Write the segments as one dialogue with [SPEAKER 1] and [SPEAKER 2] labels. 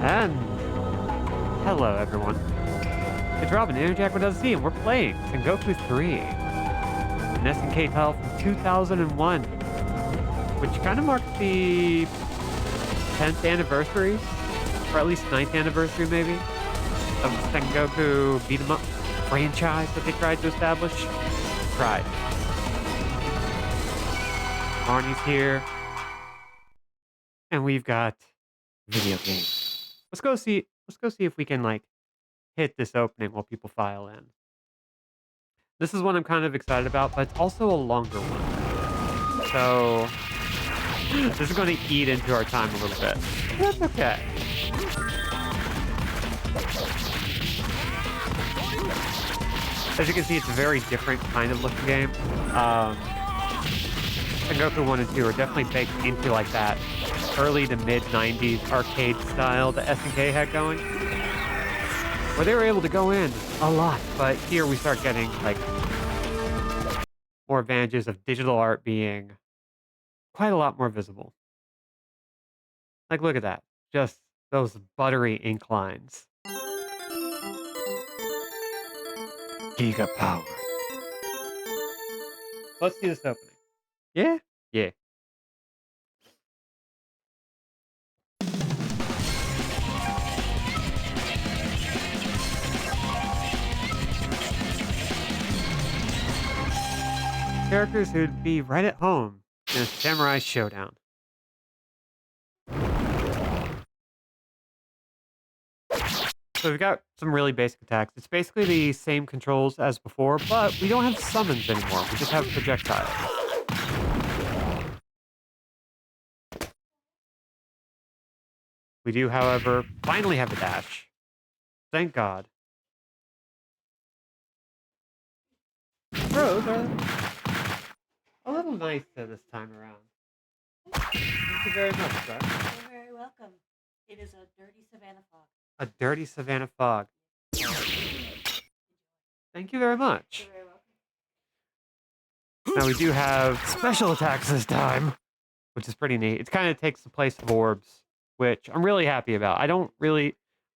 [SPEAKER 1] And hello, everyone. It's Robin, Interjack with Z, and we're playing Sengoku 3, an SNK title from 2001, which kind of marks the 10th anniversary, or at least 9th anniversary, maybe, of the Sengoku beat-em-up franchise that they tried to establish. Tried. Arnie's here, and we've got video games. Let's go see if we can hit this opening while people file in. This is one I'm kind of excited about, but it's also a longer one. So this is going to eat into our time a little bit. That's okay. As you can see, it's a very different kind of looking game. Sengoku 1 and 2 are definitely baked into like that early to mid 90s arcade style that SNK had going, where they were able to go in a lot, but here we start getting more advantages of digital art being quite a lot more visible. Look at that. Just those buttery ink lines. Giga power. Let's see this opening. Yeah? Yeah. Characters who'd be right at home in a samurai showdown. So we've got some really basic attacks. It's basically the same controls as before, but we don't have summons anymore. We just have projectiles. We do, however, finally have a dash. Thank God. Throws are a little nicer this time around. Thank you very much, sir.
[SPEAKER 2] You're very welcome. It is a dirty savannah fog.
[SPEAKER 1] A dirty savannah fog. Thank you very much.
[SPEAKER 2] You're very welcome.
[SPEAKER 1] Now we do have special attacks this time, which is pretty neat. It kind of takes the place of orbs, which I'm really happy about.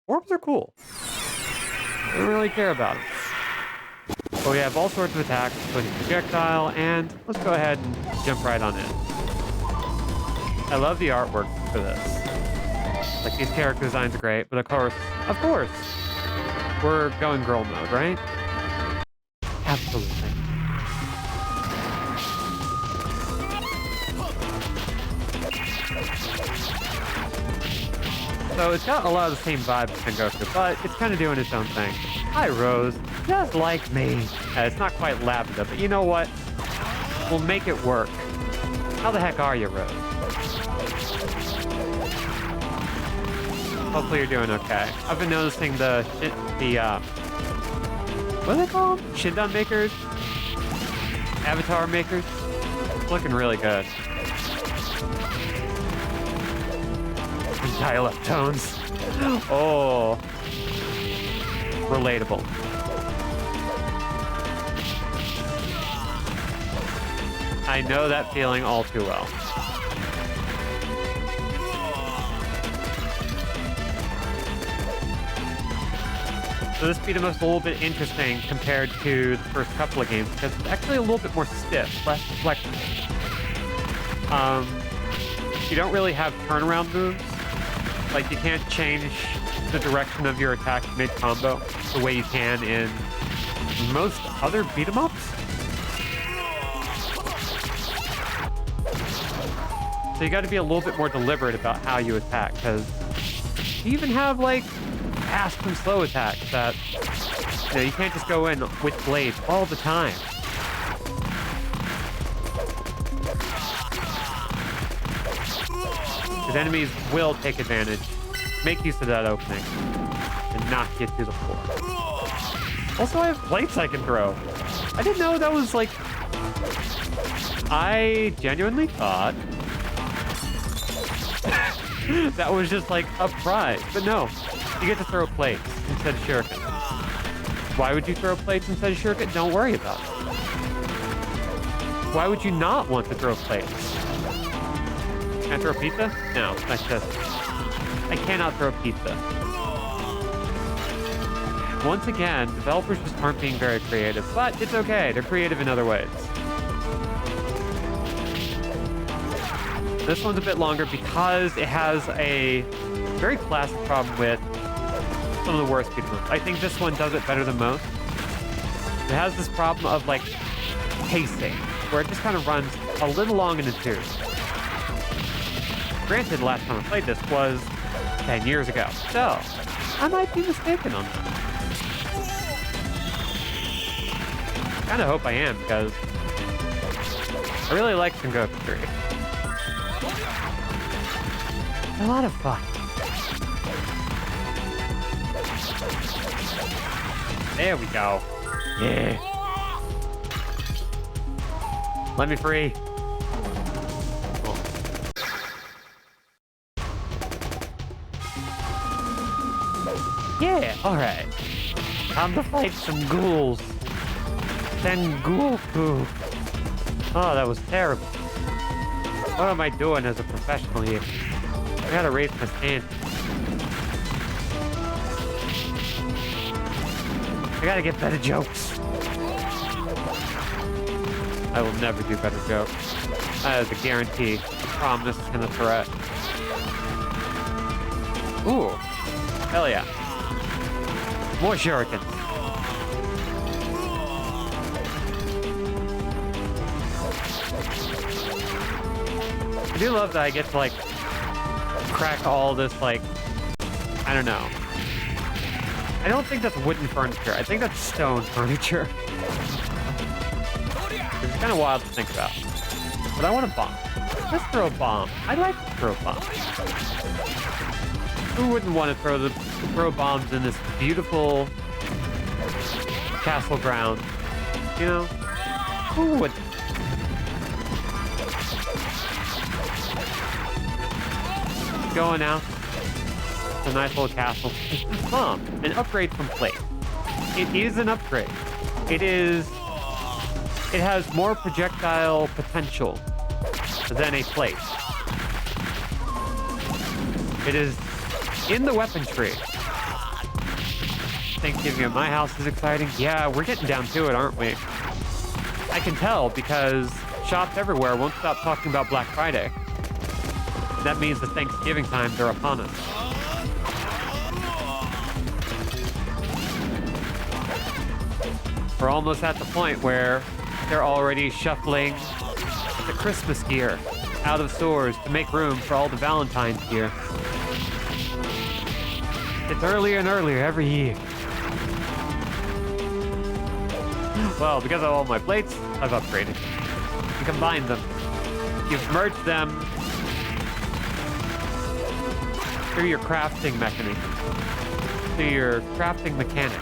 [SPEAKER 1] Orbs are cool. I don't really care about them. But we have all sorts of attacks, including projectile, and let's go ahead and jump right on in. I love the artwork for this. These character designs are great, but of course, we're going girl mode, right? Absolutely. So it's got a lot of the same vibes as Sengoku, but it's kind of doing its own thing. Hi, Rose. Just like me. It's not quite lavender, but you know what? We'll make it work. How the heck are you, Rose? Hopefully you're doing okay. I've been noticing what are they called? Shindan makers? Avatar makers? It's looking really good. Dial-up tones. Oh. Relatable. I know that feeling all too well. So this beat 'em up's a little bit interesting compared to the first couple of games because it's actually a little bit more stiff, less flexible. You don't really have turnaround moves. You can't change the direction of your attack mid-combo the way you can in most other beat 'em ups. So you got to be a little bit more deliberate about how you attack, because you even have fast and slow attacks that you can't just go in with blades all the time. Because enemies will take advantage, make use of that opening, and knock you to the floor. Also, I have plates I can throw. I didn't know that was I genuinely thought that was just a prize, but no. You get to throw plates instead of shuriken. Why would you throw plates instead of shuriken? Don't worry about it. Why would you not want to throw plates? Can I throw pizza? No, that's just... I cannot throw pizza. Once again, developers just aren't being very creative, but it's okay. They're creative in other ways. This one's a bit longer because it has a very classic problem with some of the worst beat 'em ups. I think this one does it better than most. It has this problem of like pacing, where it just kind of runs a little long in the tooth. Granted, the last time I played this was 10 years ago, so I might be mistaken on that. Kind of hope I am, because I really like Sengoku 3. A lot of fun. There we go. Yeah. Let me free. Oh. Yeah, alright. Time to fight some ghouls. Sengoku. Oh, that was terrible. What am I doing as a professional here? I gotta raise my stand. I gotta get better jokes. I will never do better jokes. That is a guarantee, a promise, and a threat. Ooh. Hell yeah. More shurikens. I do love that I get to, like, crack all this, like, I don't know. I don't think that's wooden furniture. I think that's stone furniture. It's kind of wild to think about. But I want a bomb. Let's throw a bomb. I'd like to throw bombs. Who wouldn't want to throw bombs in this beautiful castle ground? You know? Who wouldn't? Going out. It's a nice little castle. Bomb. An upgrade from plate. It is an upgrade. It has more projectile potential than a plate. It is in the weapon tree. Thanksgiving at my house is exciting. Yeah, we're getting down to it, aren't we? I can tell because shops everywhere won't stop talking about Black Friday. That means the Thanksgiving times are upon us. We're almost at the point where they're already shuffling the Christmas gear out of stores to make room for all the Valentine's gear. It's earlier and earlier every year. Well, because of all my plates, I've upgraded. You combine them. You've merged them through your crafting mechanism. Through your crafting mechanic.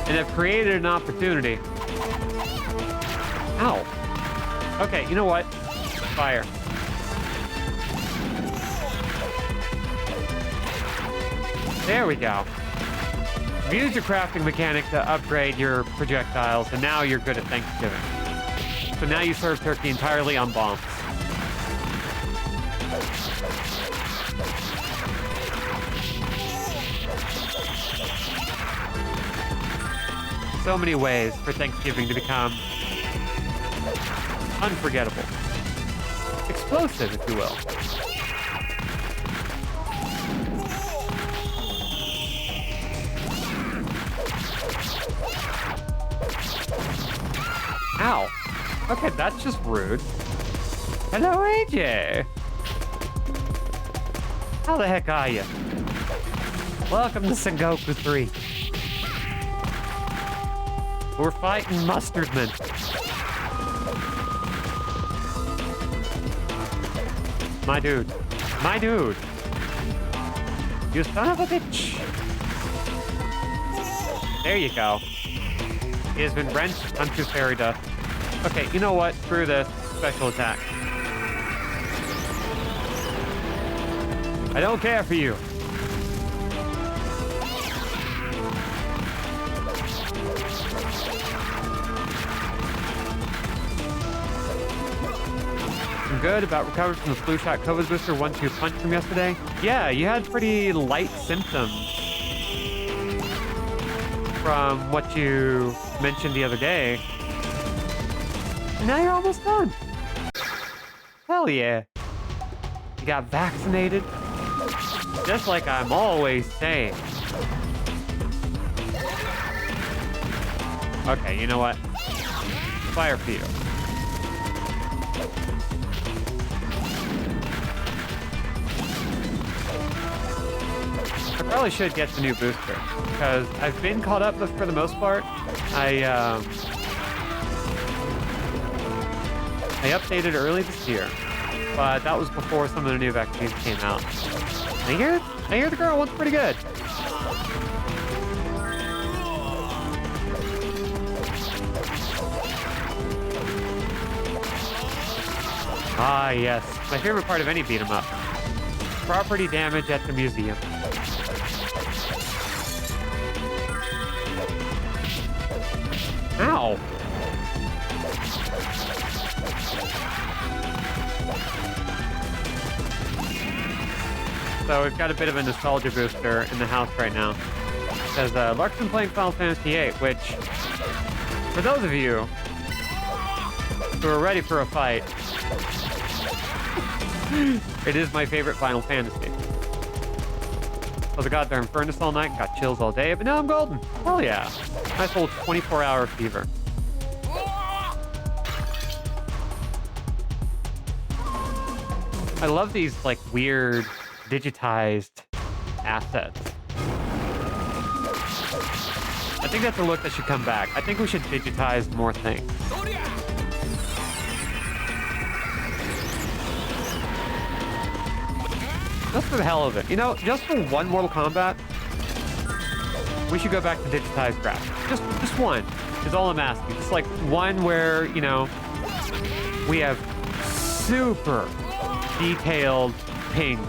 [SPEAKER 1] And have created an opportunity. Ow. Okay, you know what? Fire. There we go. Use your crafting mechanic to upgrade your projectiles, and now you're good at Thanksgiving. So now you serve turkey entirely on bombs. So many ways for Thanksgiving to become unforgettable. Explosive, if you will. Ow. Okay, that's just rude. Hello, AJ. How the heck are you? Welcome to Sengoku 3. We're fighting Mustardman. My dude. My dude. You son of a bitch. There you go. He has been wrenched unto fairy dust. Okay, you know what? Screw this. Special attack. I don't care for you. good. About recovered from the flu shot COVID booster 1-2 punch from yesterday. Yeah, you had pretty light symptoms from what you mentioned the other day. And now you're almost done. Hell yeah. You got vaccinated. Just like I'm always saying. Okay, you know what? Fire for you. I probably should get the new booster because I've been caught up, but for the most part, I updated early this year, but that was before some of the new vaccines came out. I hear the girl one's pretty good. Ah, yes. My favorite part of any beat 'em up. Property damage at the museum. Ow! So we've got a bit of a nostalgia booster in the house right now. It says, Lark's been playing Final Fantasy VIII, which, for those of you who are ready for a fight, it is my favorite Final Fantasy. I was a goddamn furnace all night, got chills all day, but now I'm golden. Hell yeah. Nice old 24-hour fever. I love these, like, weird, digitized assets. I think that's a look that should come back. I think we should digitize more things. Just for the hell of it. You know, just for one Mortal Kombat, we should go back to digitized graphics. Just one is all I'm asking. Just like one where, you know, we have super detailed pings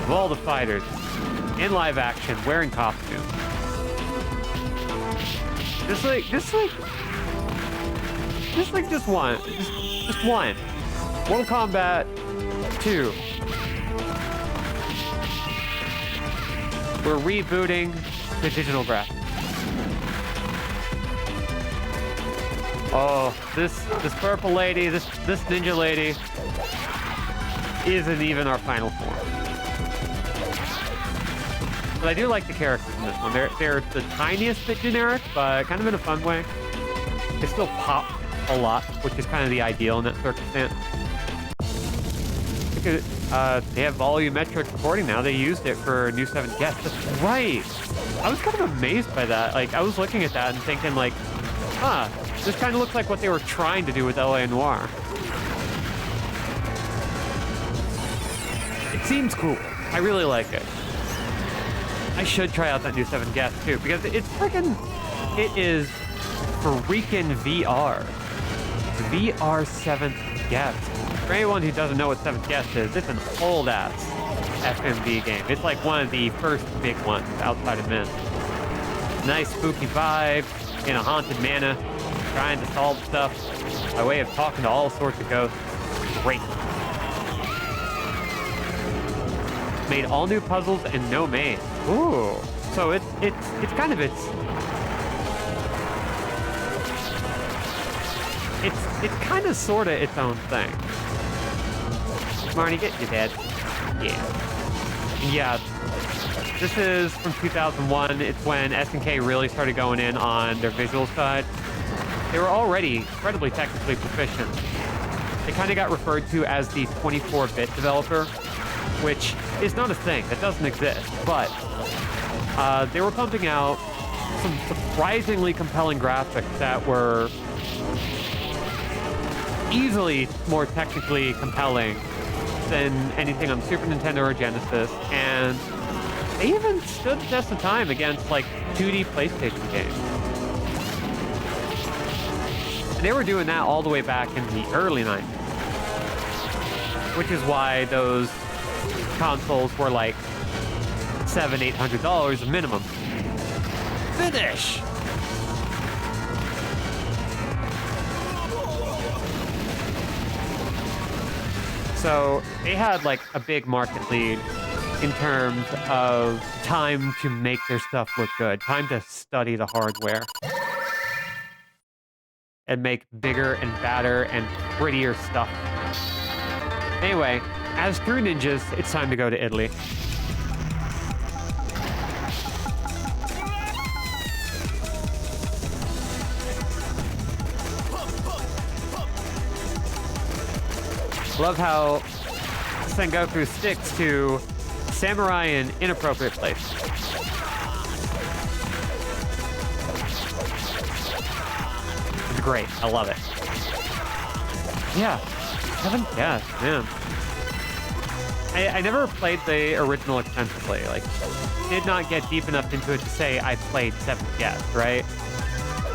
[SPEAKER 1] of all the fighters in live action wearing costumes. Just one. Just one. Mortal Kombat 2. We're rebooting the digital graphics. Oh, this purple lady, this ninja lady isn't even our final form. But I do like the characters in this one. They're the tiniest bit generic, but kind of in a fun way. They still pop a lot, which is kind of the ideal in that circumstance. They have volumetric recording now. They used it for New 7th Guest. That's right. I was kind of amazed by that. Like, I was looking at that and thinking, like, huh, this kind of looks like what they were trying to do with LA Noire. It seems cool. I really like it. I should try out that New 7th Guest, too, because it is freaking VR. VR 7th Guest. For anyone who doesn't know what 7th Guest is, it's an old-ass FMV game. It's like one of the first big ones outside of Myst. Nice spooky vibe in a haunted manor, trying to solve stuff by way of talking to all sorts of ghosts. Great. Made all new puzzles and no maze. Ooh. So it's kind of it's kind of sort of its own thing. Marnie, get your dad. Yeah. This is from 2001. It's when SNK really started going in on their visual side. They were already incredibly technically proficient. They kind of got referred to as the 24-bit developer, which is not a thing. That doesn't exist. But they were pumping out some surprisingly compelling graphics that were easily more technically compelling than anything on Super Nintendo or Genesis, and they even stood the test of time against, like, 2D PlayStation games. And they were doing that all the way back in the early 90s, which is why those consoles were like $700-800 a minimum. Finish! So they had like a big market lead in terms of time to make their stuff look good, time to study the hardware and make bigger and badder and prettier stuff. Anyway, as true ninjas, it's time to go to Italy. Love how Sengoku sticks to samurai in inappropriate places. It's great. I love it. Yeah. Yeah, man. I never played the original extensively. Like, did not get deep enough into it to say I played 7th Guest, right?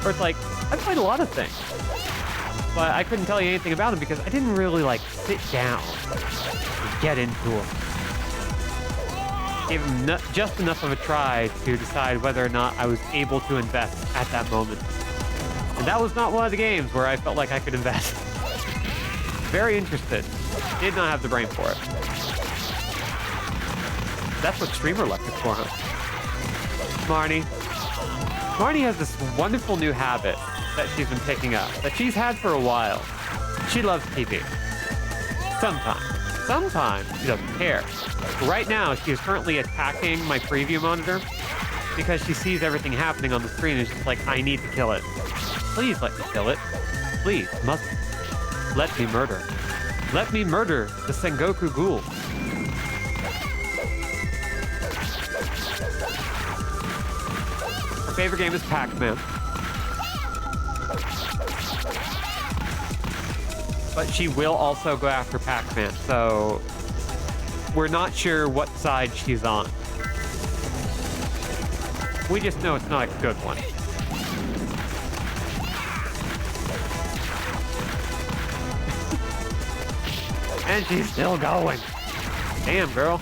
[SPEAKER 1] Or it's like, I played a lot of things. But I couldn't tell you anything about them because I didn't really, like, sit down and get into them. Gave them just enough of a try to decide whether or not I was able to invest at that moment. And that was not one of the games where I felt like I could invest. Very interested. Did not have the brain for it. That's what streamer left it for, huh? Marnie. Marnie has this wonderful new habit that she's been picking up, that she's had for a while. She loves TV. Sometimes she doesn't care. Right now, she is currently attacking my preview monitor because she sees everything happening on the screen and she's like, I need to kill it. Please let me kill it. Please, must let me murder. Let me murder the Sengoku ghoul. Her favorite game is Pac-Man. But she will also go after Pac-Man, so we're not sure what side she's on. We just know it's not a good one. And she's still going. Damn, girl.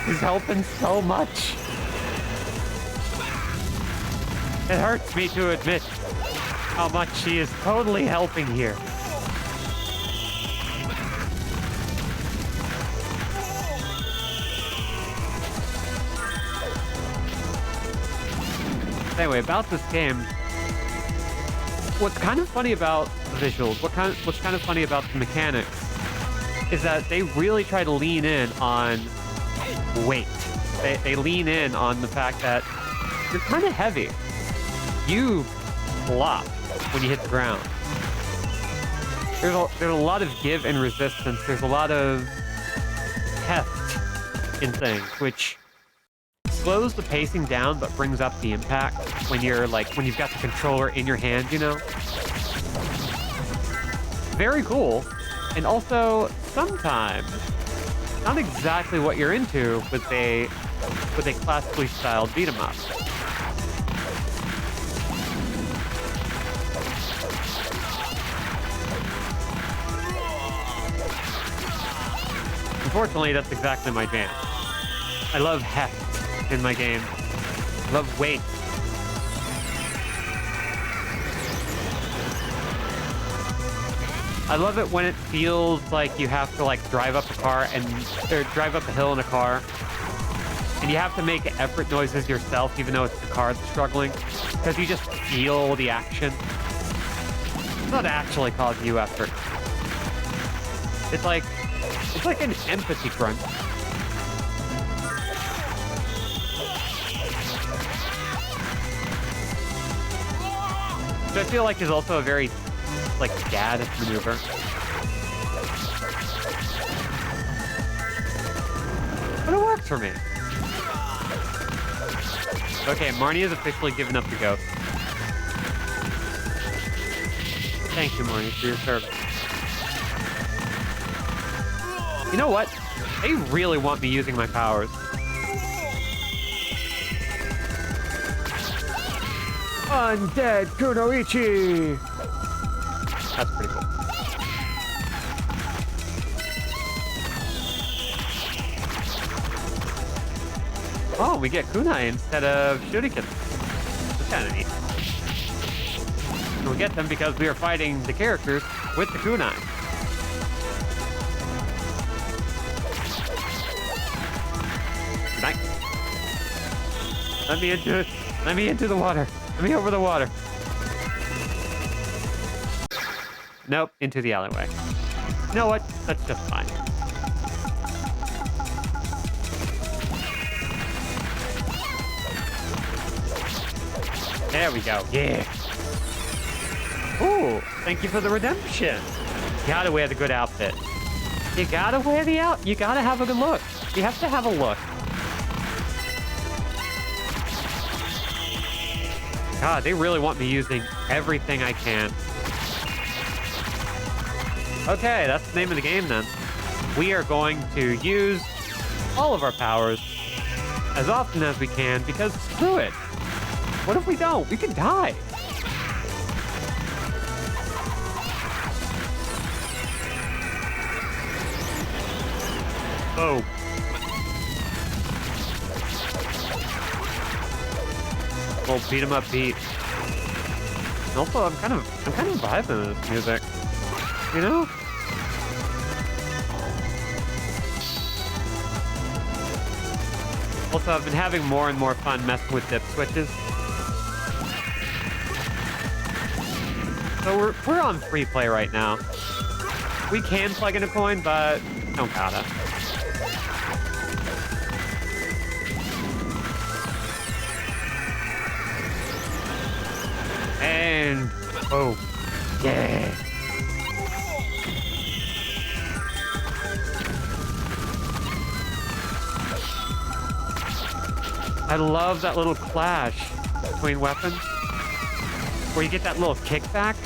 [SPEAKER 1] She's helping so much. It hurts me to admit how much she is totally helping here. Anyway, about this game, what's kind of funny about the visuals, what's kind of funny about the mechanics, is that they really try to lean in on weight. They lean in on the fact that you're kind of heavy. You flop when you hit the ground. There's a lot of give and resistance. There's a lot of heft in things, which slows the pacing down but brings up the impact when you've got the controller in your hand, you know? Very cool. And also, sometimes, not exactly what you're into with a classically styled beat 'em up. Unfortunately, that's exactly my jam. I love heft in my game. I love weight. I love it when it feels like you have to like drive up a hill in a car, and you have to make effort noises yourself, even though it's the car that's struggling, because you just feel the action. It's not actually causing you effort. It's like an empathy grunt. Which I feel like is also a very, like, dad maneuver. But it works for me. Okay, Marnie has officially given up the ghost. Thank you, Marnie, for your service. You know what? They really want me using my powers. Undead Kunoichi! That's pretty cool. Oh, we get kunai instead of shuriken. That's kind of neat. And we get them because we are fighting the characters with the kunai. Nice. Let me into it. Let me into the water. Let me over the water. Nope, into the alleyway. You know what? That's just fine. There we go. Yeah. Ooh, thank you for the redemption. Gotta wear the good outfit. You gotta wear the out. You gotta have a good look. You have to have a look. God, they really want me using everything I can. Okay, that's the name of the game then. We are going to use all of our powers as often as we can because screw it. What if we don't? We could die. Oh. Well, beat 'em up beat. Also, I'm kind of vibing to this music. You know? Also, I've been having more and more fun messing with dip switches. So we're on free play right now. We can plug in a coin, but don't gotta. And oh, yeah. I love that little clash between weapons where you get that little kickback.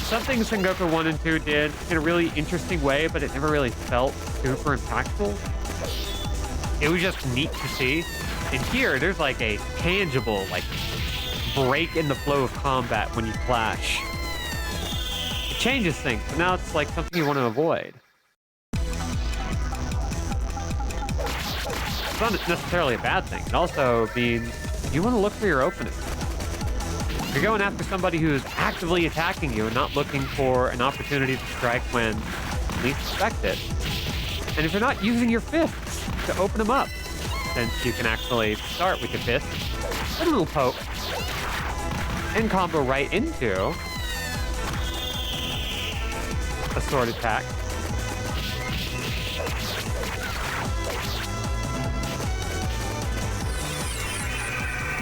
[SPEAKER 1] Something Sengoku 1 and 2 did in a really interesting way, but it never really felt super impactful. It was just neat to see. And here, there's like a tangible, like, break in the flow of combat when you clash. It changes things, but now it's like something you want to avoid. It's not necessarily a bad thing. It also means you want to look for your openings. You're going after somebody who's actively attacking you and not looking for an opportunity to strike when least expected. And if you're not using your fists to open them up, since you can actually start with your fist, a little poke, and combo right into a sword attack.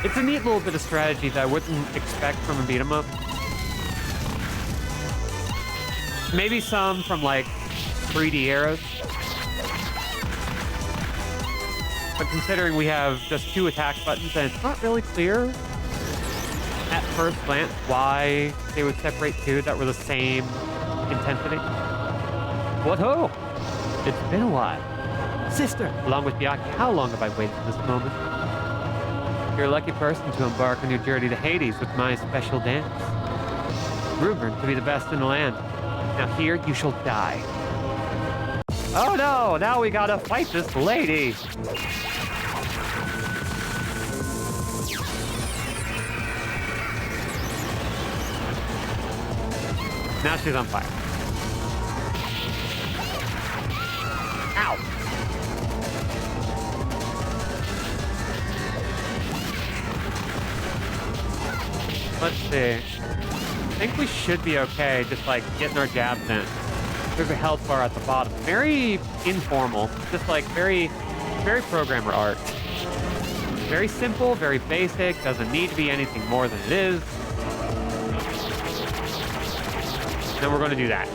[SPEAKER 1] It's a neat little bit of strategy that I wouldn't expect from a beat 'em up. Maybe some from like 3D eras. But considering we have just 2 attack buttons and it's not really clear at first glance why they would separate 2 that were the same intensity. What ho! It's been a while. Sister, along with Byakuya, how long have I waited for this moment? You're a lucky person to embark on your journey to Hades with my special dance. Rumored to be the best in the land. Now here you shall die. Oh no, now we gotta fight this lady. Now she's on fire. Ow! Let's see. I think we should be okay, just like getting our jabs in. There's a health bar at the bottom. Very informal, just like very programmer art. Very simple, very basic, doesn't need to be anything more than it is. Then we're going to do that.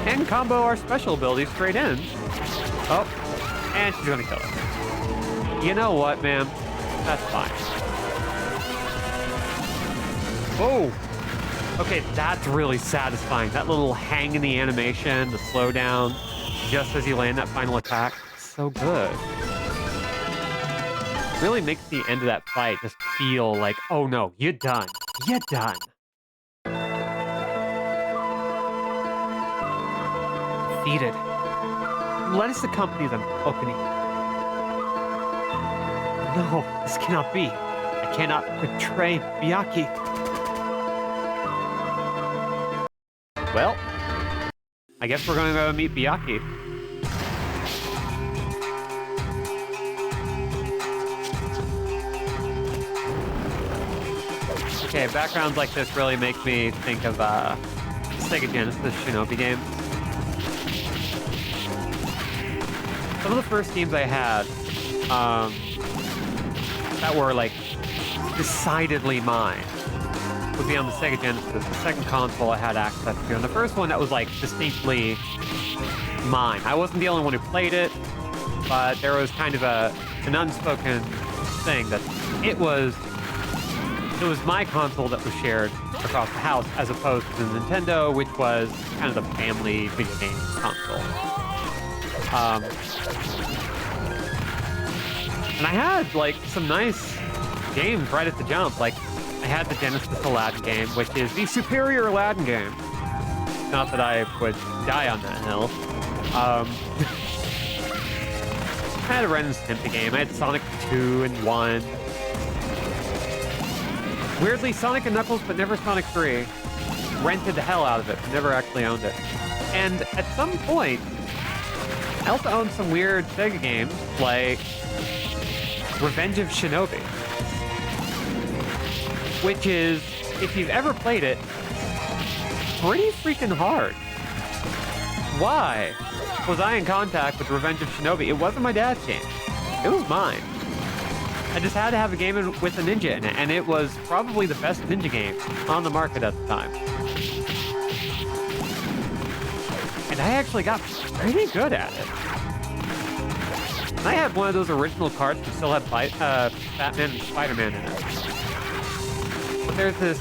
[SPEAKER 1] And combo our special ability straight in. Oh, and she's going to kill us. You know what, ma'am? That's fine. Oh! Okay, that's really satisfying. That little hang in the animation, the slowdown, just as you land that final attack. So good. Really makes the end of that fight just feel like, oh no, you're done. You're done. Defeated. Let us accompany them, opening. No, this cannot be. I cannot betray Miyaki. Well, I guess we're going to go meet Miyaki. Okay, backgrounds like this really make me think of Sega Genesis Shinobi games. Some of the first games I had that were like decidedly mine would be on the Sega Genesis, the second console I had access to. And the first one that was like distinctly mine. I wasn't the only one who played it, but there was kind of an unspoken thing that it was my console that was shared across the house, as opposed to the Nintendo, which was kind of the family video game console. And I had like some nice games right at the jump. Like I had the Genesis Aladdin game, which is the superior Aladdin game. Not that I would die on that hill. I had a Ren and Stimpy game. I had Sonic 2 and 1. Weirdly, Sonic and Knuckles, but never Sonic 3. Rented the hell out of it, but never actually owned it. And at some point, I also owned some weird Sega games, like Revenge of Shinobi. Which is, if you've ever played it, pretty freaking hard. Why was I in contact with Revenge of Shinobi? It wasn't my dad's game. It was mine. I just had to have a game with a ninja in it, and it was probably the best ninja game on the market at the time. And I actually got pretty good at it. And I had one of those original carts that still had Batman and Spider-Man in it. But there's this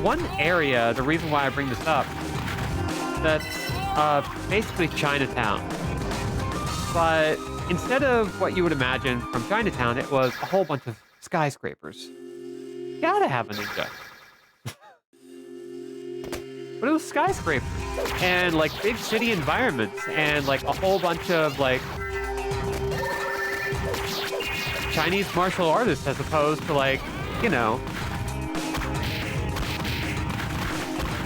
[SPEAKER 1] one area, the reason why I bring this up, that's basically Chinatown. But instead of what you would imagine from Chinatown, it was a whole bunch of skyscrapers. You gotta have a ninja. But it was skyscrapers and like big city environments and like a whole bunch of like Chinese martial artists, as opposed to like, you know,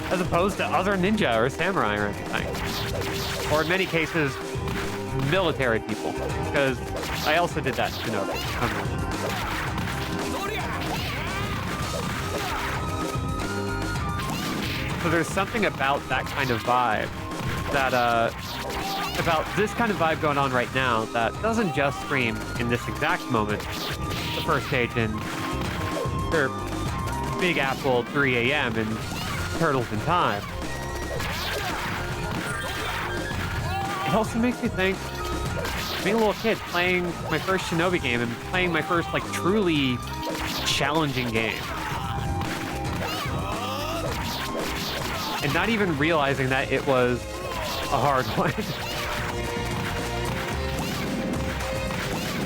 [SPEAKER 1] as opposed to other ninja or samurai or anything. Or in many cases, military people, because I also did that in Shinobi. So there's something about that kind of vibe, that about this kind of vibe going on right now, that doesn't just scream in this exact moment, the first stage in Big Apple 3 a.m. and Turtles in Time. It also makes me think, being a little kid, playing my first Shinobi game and playing my first, like, truly challenging game. And not even realizing that it was a hard one.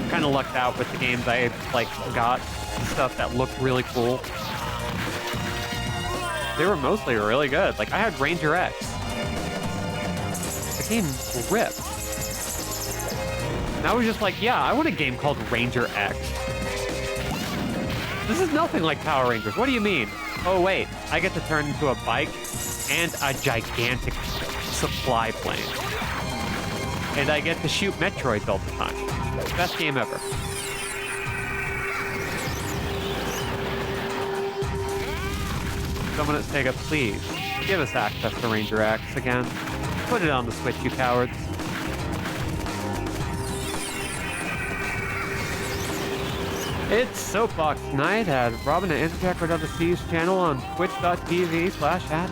[SPEAKER 1] Kind of lucked out with the games I, like, got, and stuff that looked really cool. They were mostly really good. Like, I had Ranger X. The game ripped. And I was just like, yeah, I want a game called Ranger X. This is nothing like Power Rangers. What do you mean? Oh, wait. I get to turn into a bike and a gigantic supply plane. And I get to shoot Metroids all the time. Best game ever. Someone at Sega, please, give us access to Ranger X again. Put it on the Switch, you cowards. It's Soapbox Night at Robin and Interjack Red the Seas channel on twitch.tv/Interjack.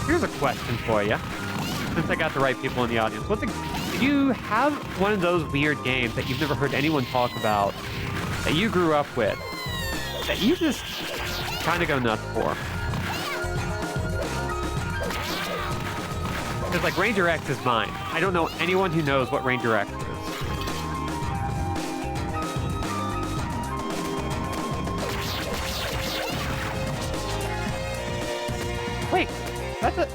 [SPEAKER 1] Here's a question for you, since I got the right people in the audience. Did you have one of those weird games that you've never heard anyone talk about, that you grew up with, that you just kind of go nuts for? Because, like, Ranger X is mine. I don't know anyone who knows what Ranger X is. Wait, that's a...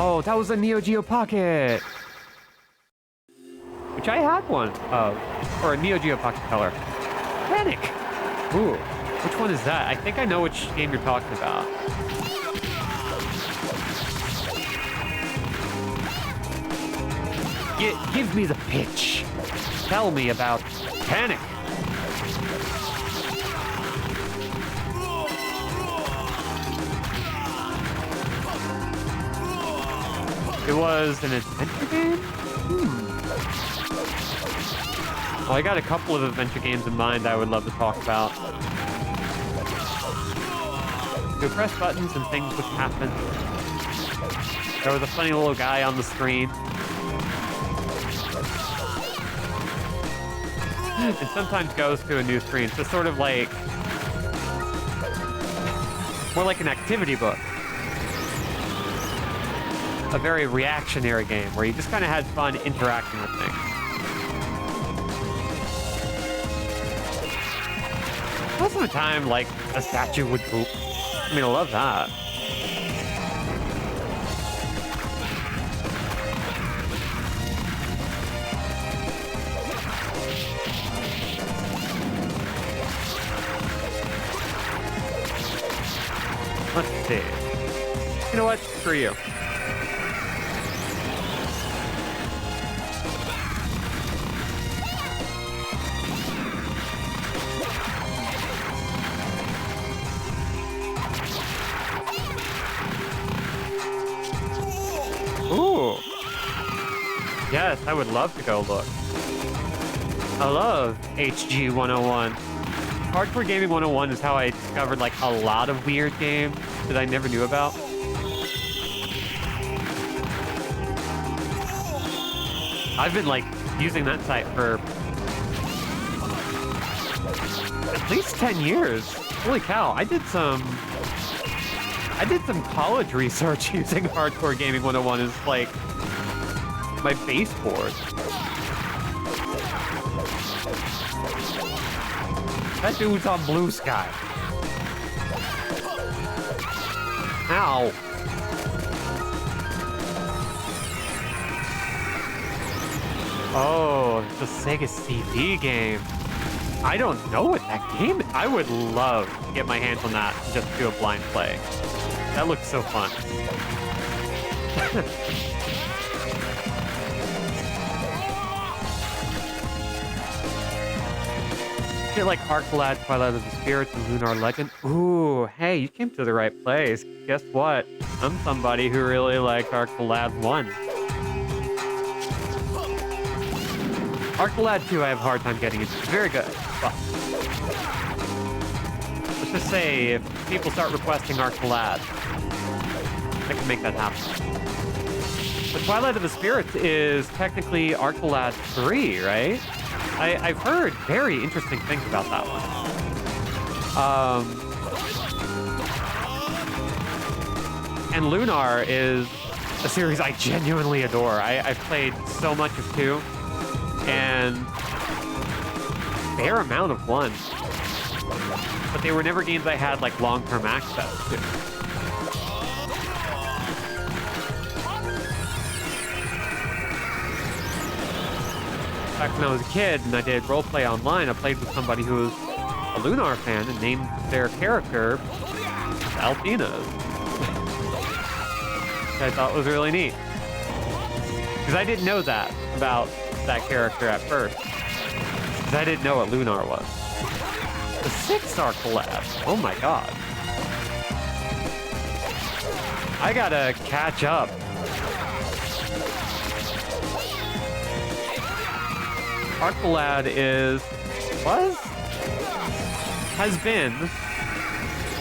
[SPEAKER 1] Oh, that was a Neo Geo Pocket, which I had one of, or a Neo Geo Pocket Color. Panic. Ooh, which one is that? I think I know which game you're talking about. Give me the pitch. Tell me about Panic. It was an adventure game? Well, I got a couple of adventure games in mind I would love to talk about. You press buttons and things would happen. There was a funny little guy on the screen. And sometimes goes to a new screen. So sort of like... more like an activity book. A very reactionary game where you just kind of had fun interacting with things. Most of the time, like, a statue would poop. I mean, I love that. Let's see. You know what? Screw you. Ooh. Yes, I would love to go look. I love HG 101. Hardcore Gaming 101 is how I discovered like a lot of weird games that I never knew about. I've been like using that site for at least 10 years. Holy cow, I did some college research using Hardcore Gaming 101 as like my baseboard. That dude's on Blue Sky. Ow. Oh, the Sega CD game. I don't know what that game is. I would love to get my hands on that and just do a blind play. That looks so fun. Shit like Arcalad, Twilight of the Spirits, and Lunar Legend. Ooh, hey, you came to the right place. Guess what? I'm somebody who really liked Arcalad 1. Arcalad 2, I have a hard time getting into. It's very good, but let's just say if people start requesting Arcalad, I can make that happen. But Twilight of the Spirits is technically Arcalad 3, right? I've heard very interesting things about that one. And Lunar is a series I genuinely adore. I've played so much of 2, and fair amount of 1. But they were never games I had like long-term access to. Back when I was a kid and I did roleplay online, I played with somebody who was a Lunar fan and named their character Alpina. Which I thought was really neat. Because I didn't know that about that character at first. Because I didn't know what Lunar was. The 6-star collab. Oh my god. I gotta catch up. Arcalad has been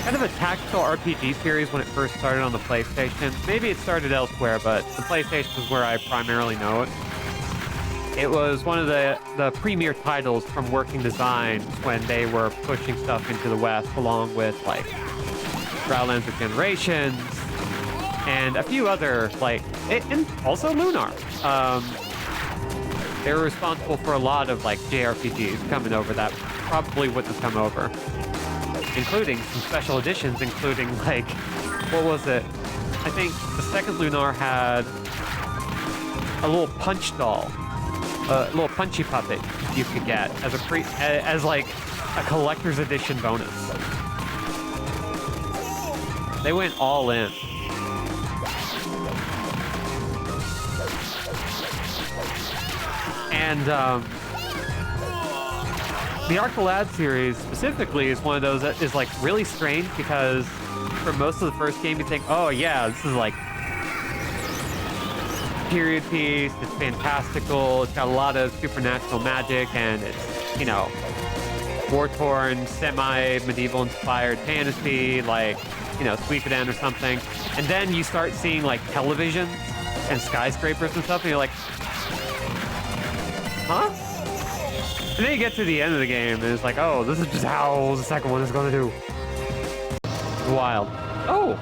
[SPEAKER 1] kind of a tactical RPG series when it first started on the PlayStation. Maybe it started elsewhere, but the PlayStation is where I primarily know it. It was one of the premier titles from Working Designs when they were pushing stuff into the West, along with like Shroudlands of Generations and a few other and also Lunar. They were responsible for a lot of like JRPGs coming over that probably wouldn't have come over, including some special editions, including like what was it? I think the second Lunar had a little punch doll, a little punchy puppet you could get as as like a collector's edition bonus. They went all in. And the Arc the Lad series specifically is one of those that is like really strange because for most of the first game you think, oh yeah, this is like period piece, it's fantastical, it's got a lot of supernatural magic, and it's, you know, war-torn, semi-medieval inspired fantasy, like, you know, Suikoden or something. And then you start seeing like televisions and skyscrapers and stuff, and you're like, huh? And then you get to the end of the game, and it's like, oh, this is just how the second one is going to do. Wild. Oh,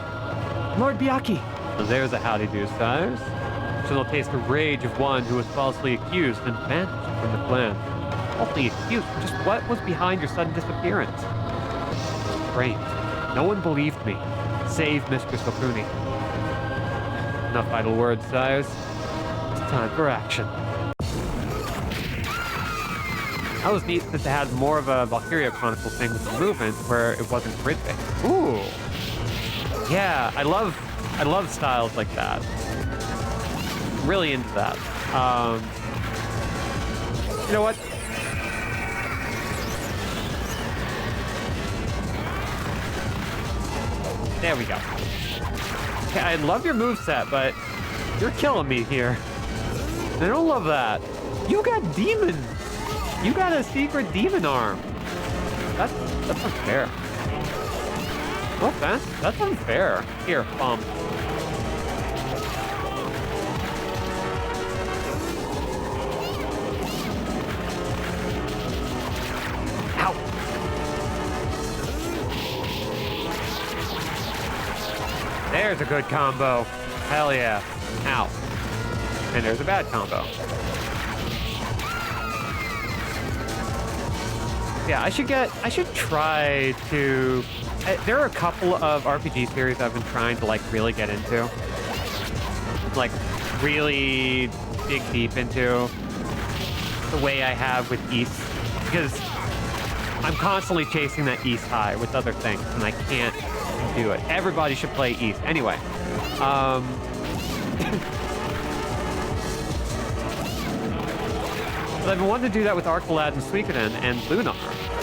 [SPEAKER 1] Lord Byaki. Well, there's a howdy-do, sires. Shall taste the rage of one who was falsely accused and banished from the clan. Falsely accused? Just what was behind your sudden disappearance? Strange. No one believed me, save Mistress Okuni. Enough idle words, sires. It's time for action. That was neat that they had more of a Valkyria Chronicles thing with the movement where it wasn't grid-based. Ooh. Yeah, I love styles like that. Really into that. You know what? There we go. Okay, I love your moveset, but you're killing me here. I don't love that. You got demon. You got a secret demon arm. That's unfair. No offense. That's unfair. Here, bump. Ow. There's a good combo. Hell yeah. Ow. And there's a bad combo. Yeah, I should try to... there are a couple of RPG series I've been trying to, like, really get into. Like, really dig deep into the way I have with East. Because I'm constantly chasing that East high with other things, and I can't do it. Everybody should play East. Anyway, but I've been wanting to do that with Arc the Lad and Suikoden and Lunar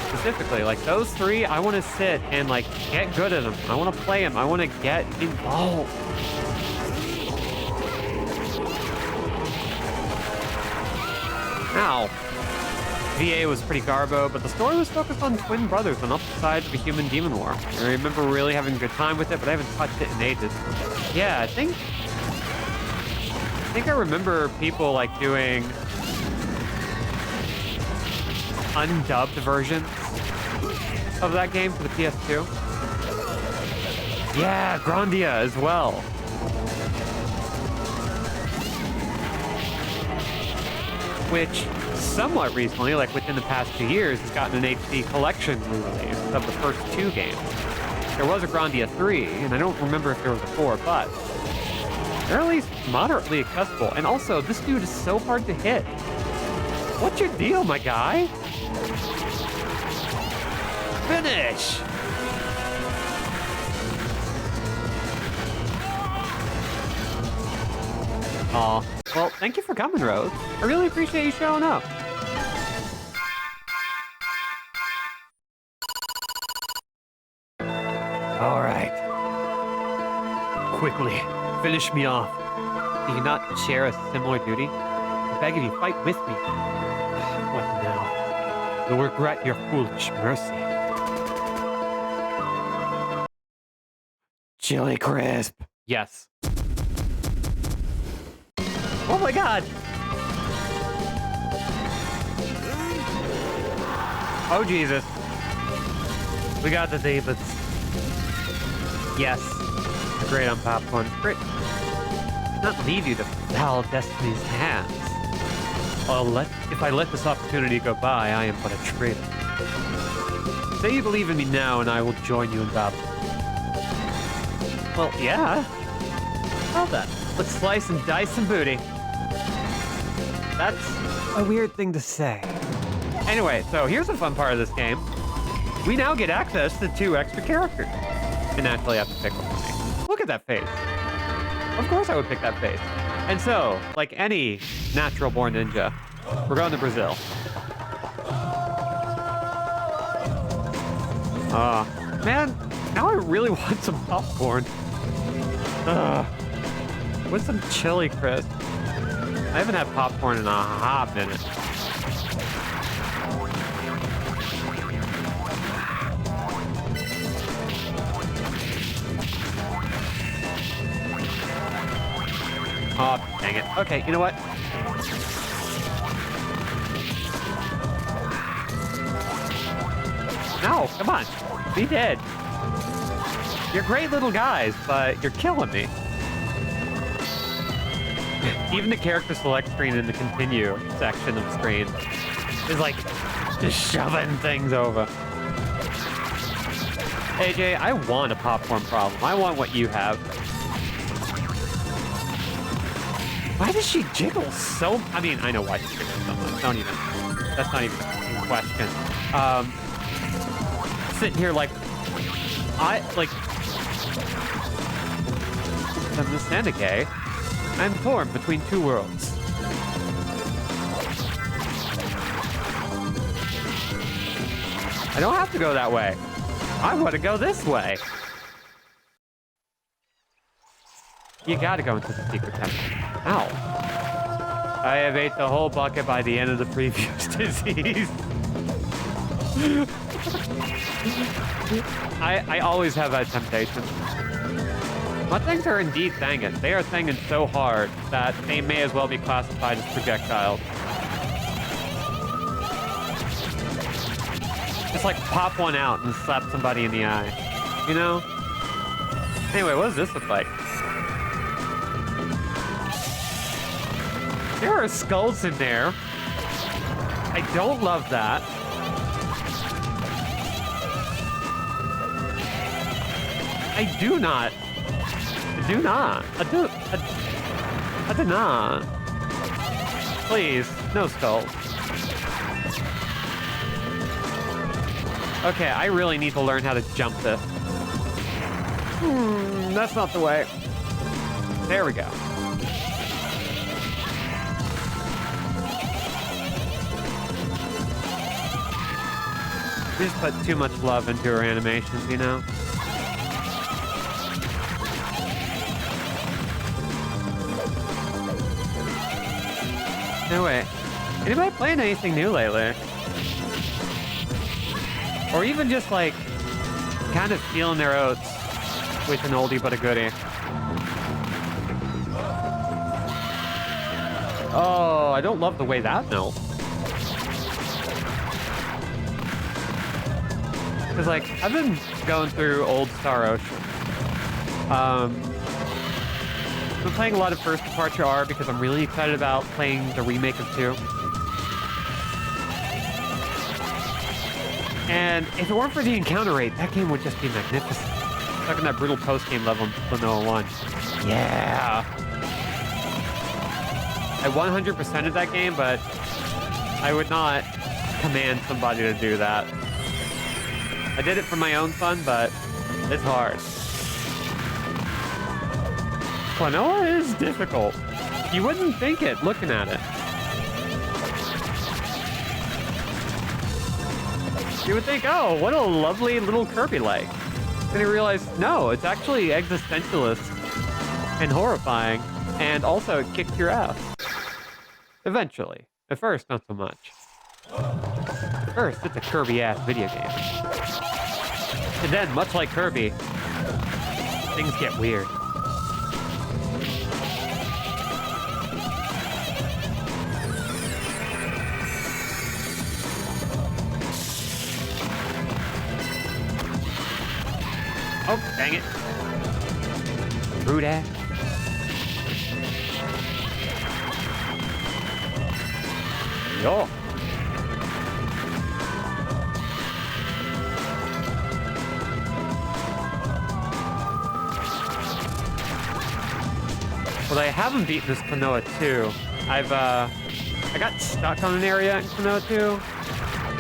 [SPEAKER 1] specifically. Like those three, I want to sit and like get good at them. I want to play them. I want to get involved. Ow. VA was pretty garbo, but the story was focused on twin brothers on opposite sides of a human demon war. I remember really having a good time with it, but I haven't touched it in ages. Yeah, I think I remember people like doing undubbed versions of that game for the PS2. Yeah, Grandia as well. Which somewhat recently, like within the past 2 years, has gotten an HD collection re-release of the first 2 games. There was a Grandia 3, and I don't remember if there was a 4, but they're at least moderately accessible. And also, this dude is so hard to hit. What's your deal, my guy? Finish! Aw. Well, thank you for coming, Rose. I really appreciate you showing up. All right. Quickly, finish me off. Do you not share a similar duty? I beg of you, fight with me. What now? You'll regret your foolish mercy. Chili crisp. Yes. Oh my god! Oh Jesus. We got the demons. Yes. Great on popcorn. Great. Not leave you to foul destiny's hands. If I let this opportunity go by, I am but a traitor. Say you believe in me now, and I will join you in battle. Well, yeah. Well then, let's slice and dice some booty. That's a weird thing to say. Anyway, so here's the fun part of this game. We now get access to 2 extra characters. And naturally have to pick one. Look at that face. Of course I would pick that face. And so, like any natural-born ninja, we're going to Brazil. Man, now I really want some popcorn. With some chili crisp. I haven't had popcorn in a hot minute. Oh, dang it. Okay, you know what? No, come on. Be dead. You're great little guys, but you're killing me. Even the character select screen in the continue section of the screen is like just shoving things over. AJ, I want a popcorn problem. I want what you have. Why does she jiggle so... I mean, I know why she jiggles so much. That's not even a question. Sitting here like... I'm the Sengoku. I'm torn between 2 worlds. I don't have to go that way. I want to go this way. You gotta go into the secret temple. Ow. I have ate the whole bucket by the end of the previous disease. I always have that temptation. My things are indeed thangin'. They are thangin' so hard that they may as well be classified as projectiles. Just like pop one out and slap somebody in the eye. You know? Anyway, what does this look like? There are skulls in there. I don't love that. I do not. I do not. I do not. Please, no skulls. Okay, I really need to learn how to jump this. That's not the way. There we go. We just put too much love into our animations, you know? Anyway, anybody playing anything new lately? Or even just like, kind of feeling their oats with an oldie but a goodie. Oh, I don't love the way that melts. Because, like, I've been going through old Star Ocean. I've been playing a lot of First Departure R because I'm really excited about playing the remake of 2. And if it weren't for the encounter rate, that game would just be magnificent. Stuck in that brutal post-game level in Klonoa 1. Yeah! I 100%ed that game, but I would not command somebody to do that. I did it for my own fun, but it's hard. Klonoa is difficult. You wouldn't think it looking at it. You would think, oh, what a lovely little Kirby-like. Then you realize, no, it's actually existentialist and horrifying, and also it kicked your ass. Eventually. At first, not so much. At first, it's a Kirby-ass video game. And then, much like Kirby, things get weird. Oh, dang it. Rude ass. Yo. But I haven't beaten this Klonoa 2. I got stuck on an area in Klonoa 2,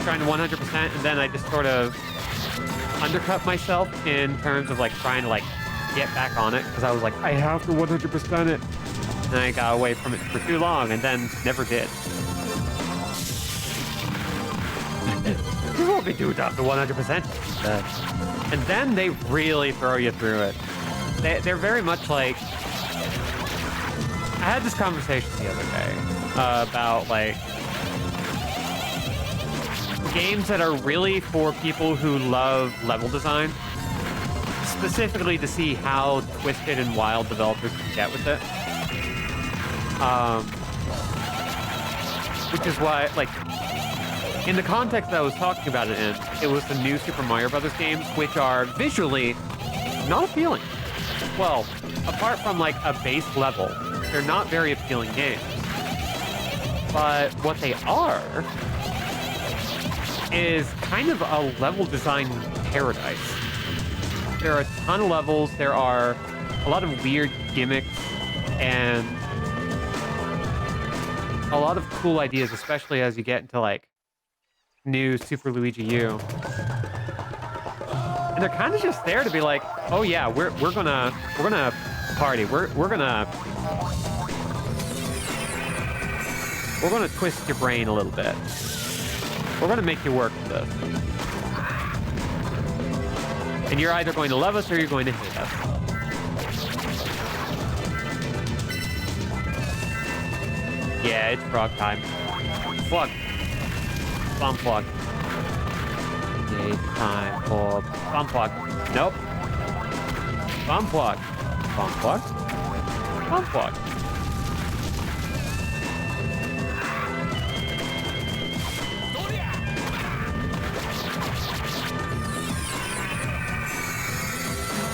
[SPEAKER 1] trying to 100%, and then I just sort of undercut myself in terms of like trying to like get back on it because I was like, I have to 100% it. And I got away from it for too long and then never did. You won't be doing up to 100%. And then they really throw you through it. They're very much like... I had this conversation the other day about like games that are really for people who love level design, specifically to see how twisted and wild developers can get with it. Which is why, like, in the context that I was talking about it in, it was the new Super Mario Brothers games, which are visually not appealing. Well, apart from like a base level, they're not very appealing games. But what they are is kind of a level design paradise. There are a ton of levels, there are a lot of weird gimmicks, and a lot of cool ideas, especially as you get into like new Super Luigi U. And they're kind of just there to be like, oh yeah, we're gonna party. We're gonna twist your brain a little bit. We're gonna make you work for this. And you're either going to love us or you're going to hate us. Yeah, it's frog time. Plug. Bomb plug. Yeah, it's time for bomb plug. Nope. Bomb plug. Bomb plug. Bomb plug.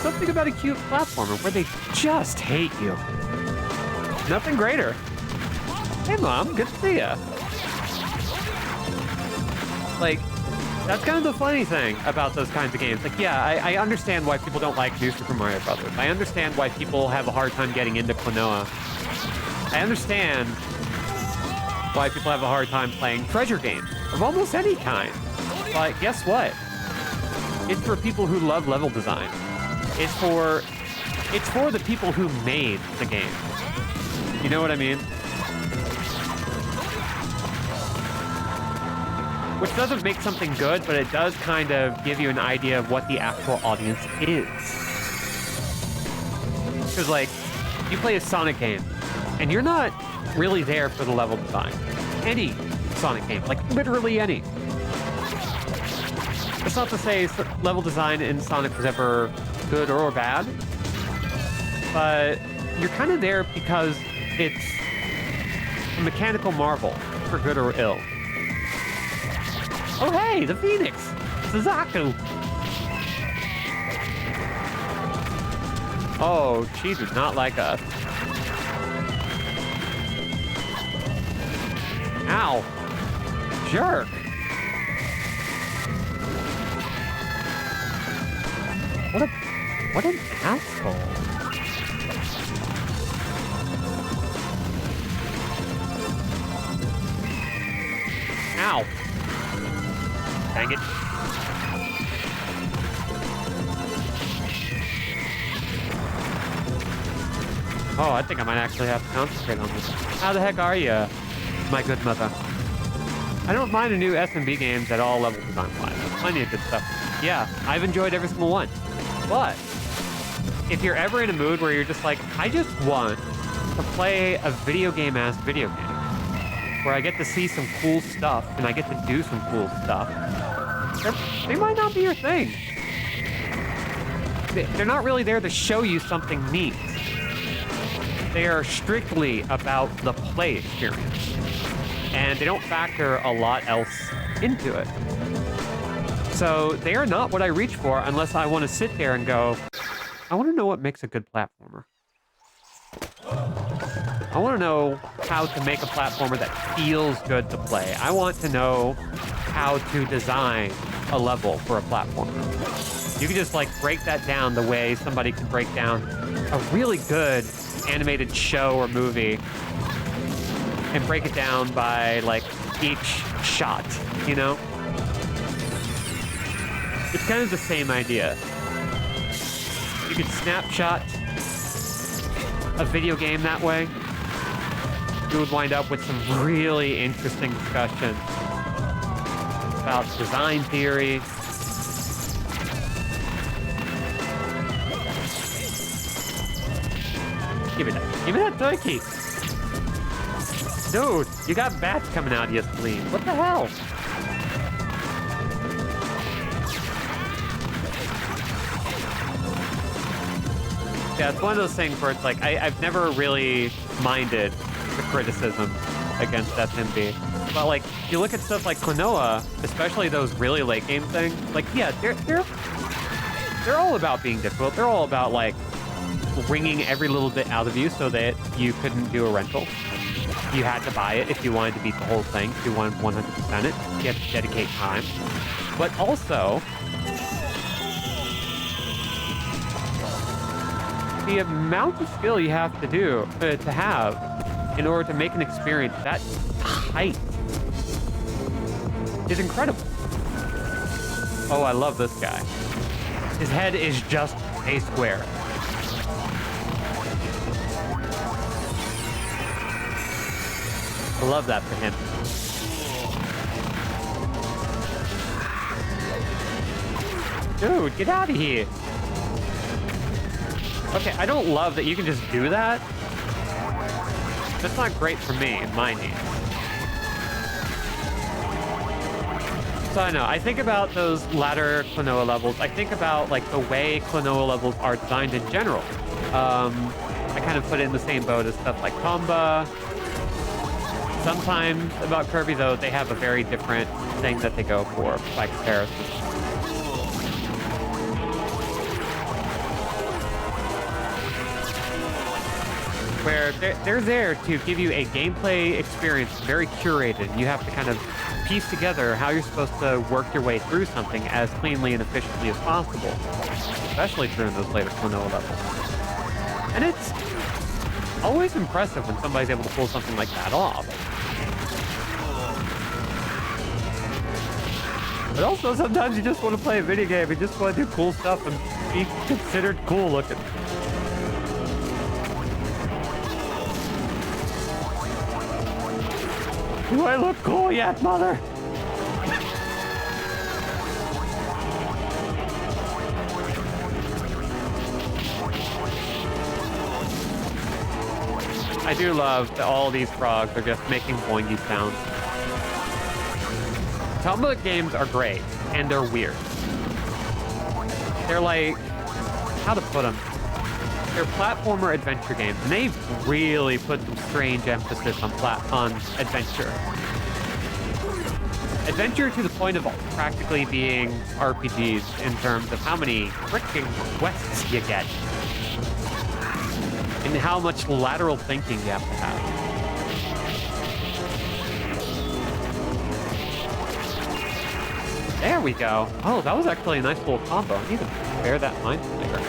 [SPEAKER 1] Something about a cute platformer where they just hate you. Nothing greater. Hey, Mom, good to see ya. Like, that's kind of the funny thing about those kinds of games. Like, yeah, I understand why people don't like New Super Mario Brothers. I understand why people have a hard time getting into Klonoa. I understand why people have a hard time playing treasure games of almost any kind. But guess what? It's for people who love level design. It's for the people who made the game. You know what I mean? Which doesn't make something good, but it does kind of give you an idea of what the actual audience is. Because, like, you play a Sonic game, and you're not really there for the level design. Any Sonic game, like literally any. It's not to say level design in Sonic was ever good or bad, but you're kind of there because it's a mechanical marvel, for good or ill. Oh hey, the Phoenix! Suzaku! Oh, she did not like us. Ow! Jerk! What an asshole. Ow. Dang it. Oh, I think I might actually have to concentrate on this. How the heck are you, my good mother? I don't mind the new S&B games at all level design-wise. Plenty of good stuff. Yeah, I've enjoyed every single one. But if you're ever in a mood where you're just like, I just want to play a video game-ass video game, where I get to see some cool stuff and I get to do some cool stuff, they might not be your thing. They're not really there to show you something neat. They are strictly about the play experience. And they don't factor a lot else into it. So they are not what I reach for unless I want to sit there and go, I want to know what makes a good platformer. I want to know how to make a platformer that feels good to play. I want to know how to design a level for a platformer. You can just like break that down the way somebody could break down a really good animated show or movie and break it down by like each shot, you know? It's kind of the same idea. You could snapshot a video game that way. You would wind up with some really interesting discussion about design theory. Give me that. Give me that toy key. Dude, you got bats coming out of your sleeve. What the hell? Yeah, it's one of those things where it's like, I've never really minded the criticism against FMV. But like, you look at stuff like Klonoa, especially those really late game things, like, yeah, they're all about being difficult. They're all about like wringing every little bit out of you so that you couldn't do a rental. You had to buy it if you wanted to beat the whole thing. If you wanted 100% it, you had to dedicate time. But also, the amount of skill you have to do to have in order to make an experience that tight is incredible. Oh, I love this guy. His head is just a square. I love that for him. Dude, get out of here. Okay, I don't love that you can just do that. That's not great for me and my needs. So I know, I think about those latter Klonoa levels. I think about like the way Klonoa levels are designed in general. I kind of put it in the same boat as stuff like Tomba. Sometimes about Kirby, though, they have a very different thing that they go for by comparison. Where they're there to give you a gameplay experience very curated. You have to kind of piece together how you're supposed to work your way through something as cleanly and efficiently as possible, especially during those later Klonoa levels. And it's always impressive when somebody's able to pull something like that off. But also, sometimes you just want to play a video game. You just want to do cool stuff and be considered cool looking. Do I look cool yet, mother? I do love that all these frogs are just making boingy sounds. Tumble games are great, and they're weird. They're like, how to put them? They're platformer adventure games, and they've really put some strange emphasis on adventure. Adventure to the point of practically being RPGs in terms of how many freaking quests you get. And how much lateral thinking you have to have. There we go. Oh, that was actually a nice little combo. I need to bear that in mind later.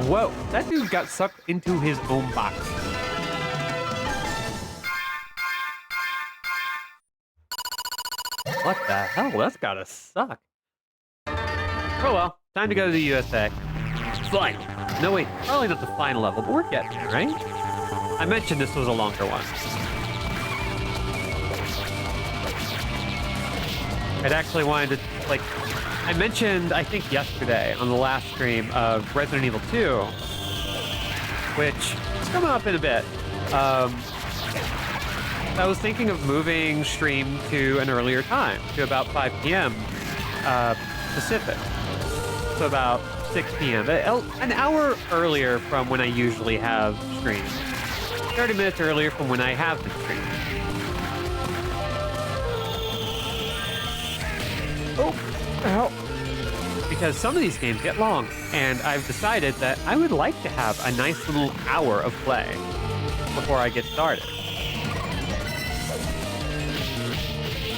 [SPEAKER 1] Whoa, that dude got sucked into his own box. What the hell? That's gotta suck. Oh well, time to go to the USA. Fine. No wait, probably not the final level, but we're getting there, right? I mentioned this was a longer one. I'd actually wanted to, like, I mentioned, I think yesterday on the last stream of Resident Evil 2, which is coming up in a bit. I was thinking of moving stream to an earlier time, to about 5 p.m. Pacific. So about 6 p.m. An hour earlier from when I usually have streams. 30 minutes earlier from when I have been streaming. Oh, what the hell? Because some of these games get long, and I've decided that I would like to have a nice little hour of play before I get started.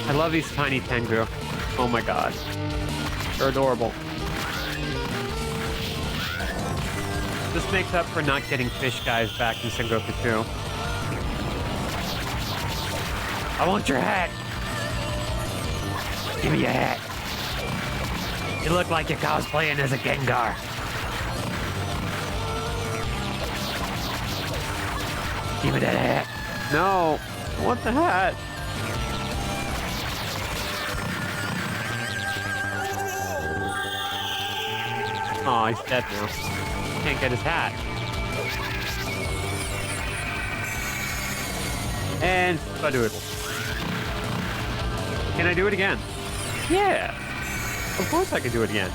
[SPEAKER 1] I love these tiny Tengu. Oh my god. They're adorable. This makes up for not getting fish guys back in Sengoku 2. I want your hat. Give me your hat. You look like you're cosplaying as a Gengar. Give me that hat. No, I want the hat. Oh, he's dead now. Can't get his hat. And Spadoodle. Can I do it again? Yeah. Of course I can do it again.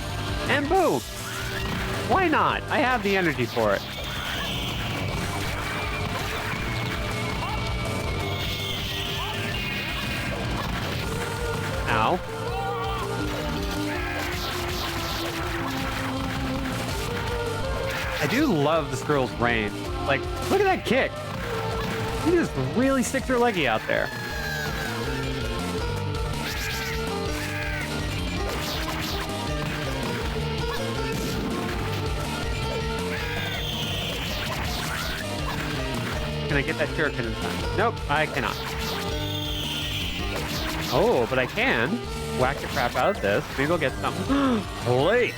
[SPEAKER 1] And boom. Why not? I have the energy for it. Ow. I do love this girl's range. Like, look at that kick. She just really sticks her leggy out there. Can I get that shuriken in time? Nope, I cannot. Oh, but I can whack the crap out of this. Maybe we'll get something. Late.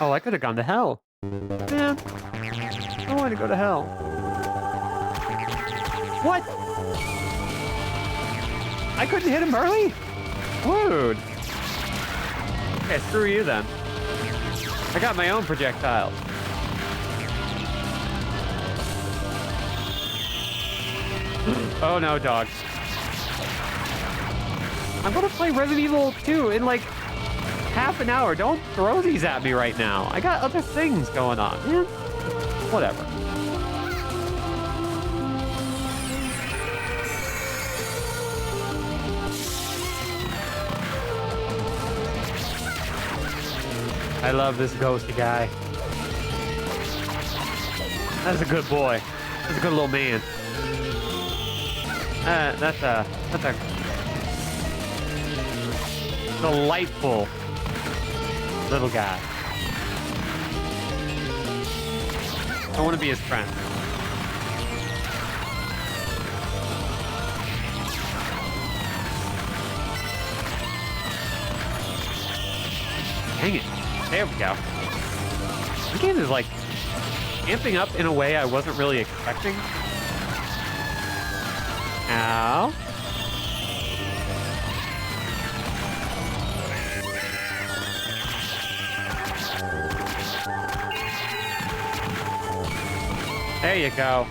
[SPEAKER 1] Oh, I could have gone to hell. Yeah. I want to go to hell. What? I couldn't hit him early? Dude. Okay, screw you then. I got my own projectile. Oh no, dog. I'm gonna play Resident Evil 2 in like half an hour. Don't throw these at me right now. I got other things going on, man. Whatever. I love this ghosty guy. That's a good boy. That's a good little man. That's a delightful little guy. I want to be his friend. Dang it. There we go. This game is like amping up in a way I wasn't really expecting. Ow. There you go.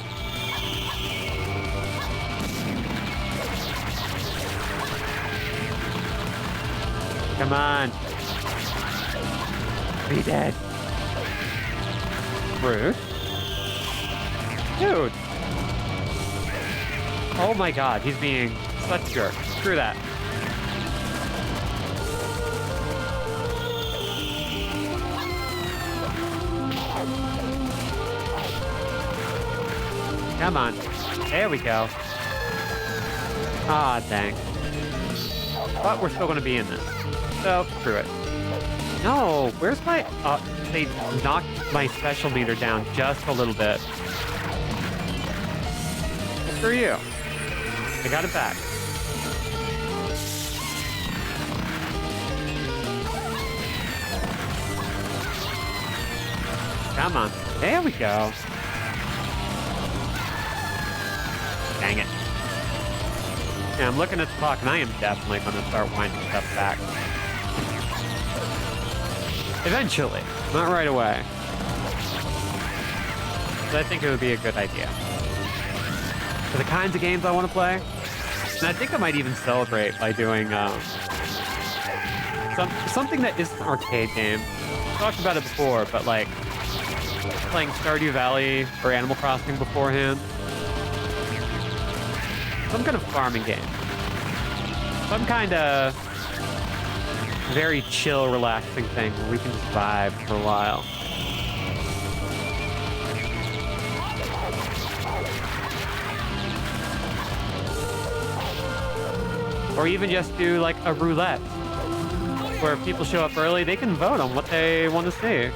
[SPEAKER 1] Come on. Be dead. Rude. Dude. Oh my god, he's being such a jerk. Screw that. Come on. There we go. Ah, dang. But we're still going to be in this. So, screw it. No, where's my... they knocked my special meter down just a little bit. Well, screw you. I got it back. Come on. There we go. Dang it. Yeah, I'm looking at the clock, and I am definitely going to start winding stuff back. Eventually. Not right away. But I think it would be a good idea. For the kinds of games I want to play, and I think I might even celebrate by doing something that isn't an arcade game. I talked about it before, but like playing Stardew Valley or Animal Crossing beforehand. Some kind of farming game. Some kind of very chill, relaxing thing where we can just vibe for a while. Or even just do like a roulette. where if people show up early, they can vote on what they want to see.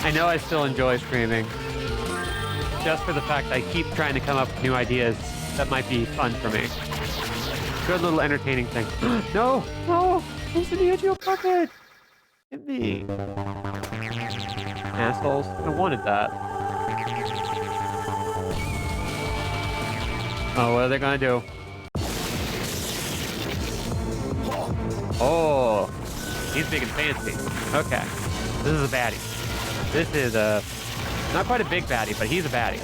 [SPEAKER 1] I know I still enjoy streaming, just for the fact I keep trying to come up with new ideas that might be fun for me. Good little entertaining thing. No! No! It's in the edge of your pocket! Hit me. Assholes. I wanted that. Oh, what are they gonna do? Oh! He's big and fancy. Okay. This is a baddie. This is a... not quite a big baddie, but he's a baddie.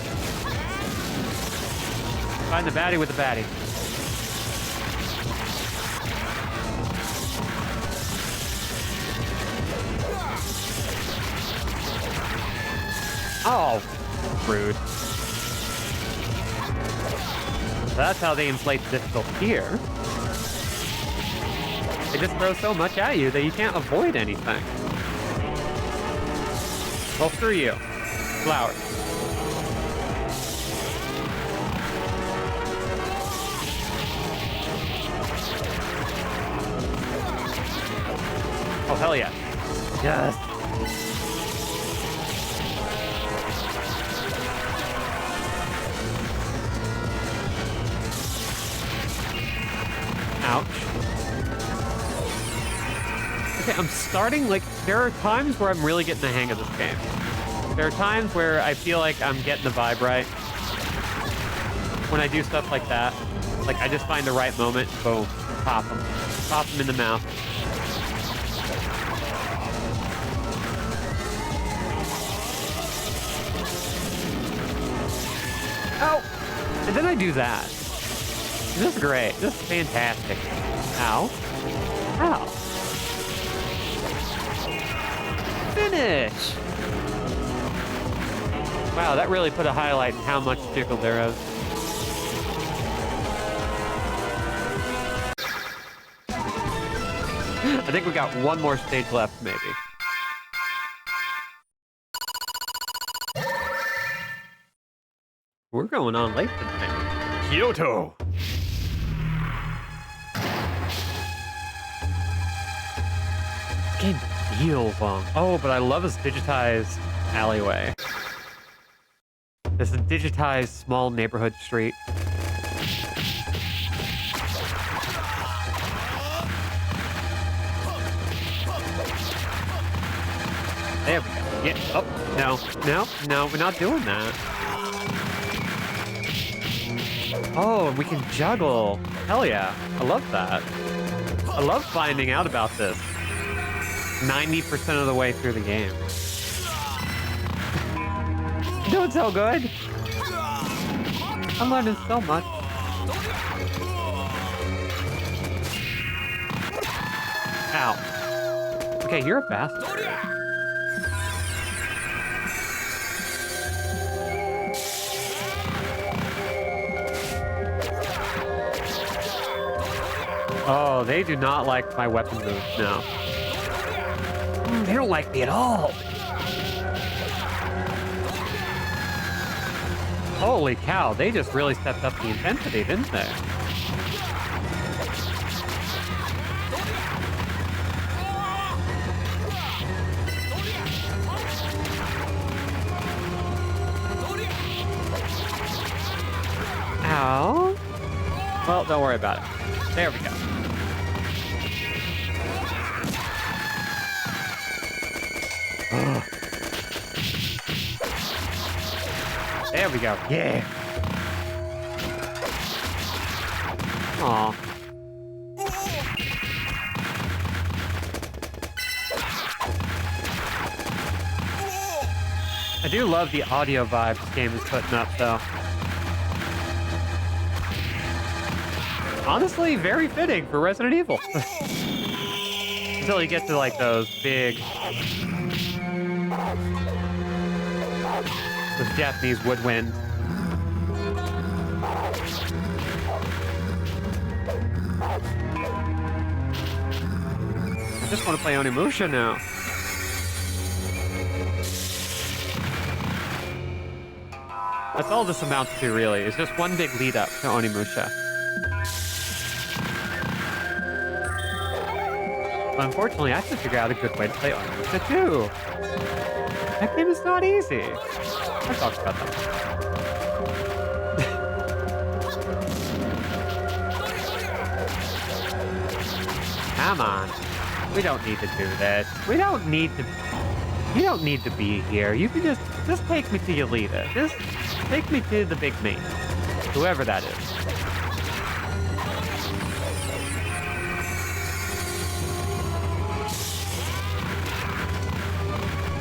[SPEAKER 1] Find the baddie with the baddie. Oh, rude. That's how they inflate the difficulty here. They just throw so much at you that you can't avoid anything. Well, screw you. Flowers. Oh, hell yeah. Yes. Ouch. Okay, I'm starting, like, there are times where I'm really getting the hang of this game. There are times where I feel like I'm getting the vibe right. When I do stuff like that, like, I just find the right moment, boom, pop them. Pop them in the mouth. Oh! And then I do that. This is great. This is fantastic. Ow. Ow. Finish! Wow, that really put a highlight in how much jiggle there is. I think we got one more stage left, maybe. We're going on late tonight. Kyoto! This game feels long. Oh, but I love this digitized alleyway. This is a digitized small neighborhood street. There we go. Yeah. Oh, no, we're not doing that. Oh, and we can juggle. Hell yeah. I love that. I love finding out about this 90% of the way through the game. Doing so good. I'm learning so much. Ow. Okay, you're a bastard. Oh, they do not like my weapon moves now. They don't like me at all. Holy cow, they just really stepped up the intensity, didn't they? Ow. Well, don't worry about it. There we go. There we go. Yeah. Aw. I do love the audio vibe this game is putting up, though. Honestly, very fitting for Resident Evil. Until you get to, like, those big... those Japanese woodwind. I just want to play Onimusha now. That's all this amounts to, really. It's just one big lead up to Onimusha. But unfortunately, I have to figure out a good way to play Onimusha too. That game is not easy. I talked about that. Come on. We don't need to do this. We don't need to... You don't need to be here. You can just take me to Yelita. Just take me to the big mate. Whoever that is.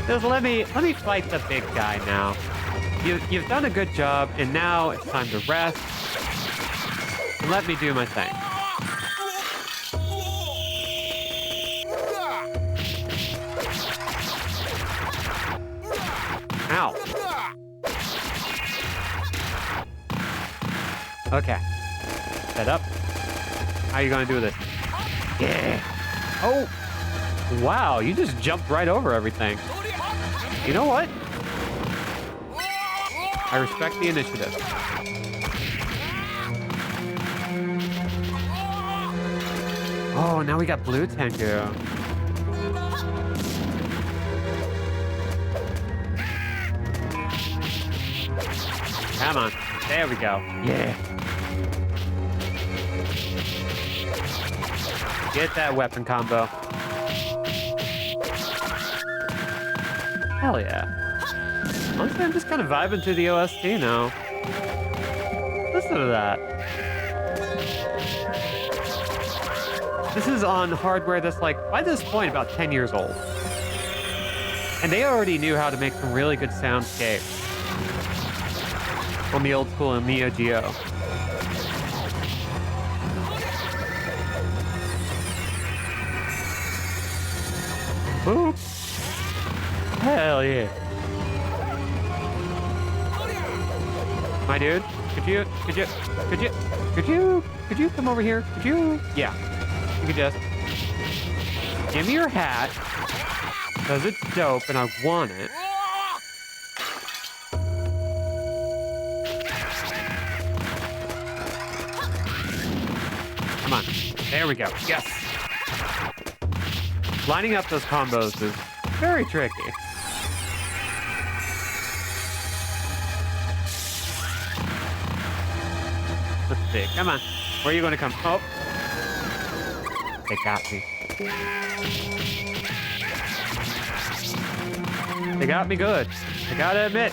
[SPEAKER 1] Just let me fight the big guy now. You've done a good job, and now it's time to rest. And let me do my thing. Ow. Okay. Set up. How are you gonna do this? Yeah. Oh. Wow, you just jumped right over everything. You know what? I respect the initiative. Oh, now we got blue Tengu. Come on. There we go. Yeah. Get that weapon combo. Hell yeah. Honestly, I'm just kind of vibing to the OST now. Listen to that. This is on hardware that's like, by this point, about 10 years old. And they already knew how to make some really good soundscapes on the old school Neo Geo. Boop. Hell yeah. My dude, could you come over here? Could you? Yeah. You could just give me your hat, because it's dope and I want it. Come on. There we go. Yes. Lining up those combos is very tricky. Let's see. Come on. Where are you going to come? Oh. They got me. They got me good. I gotta admit.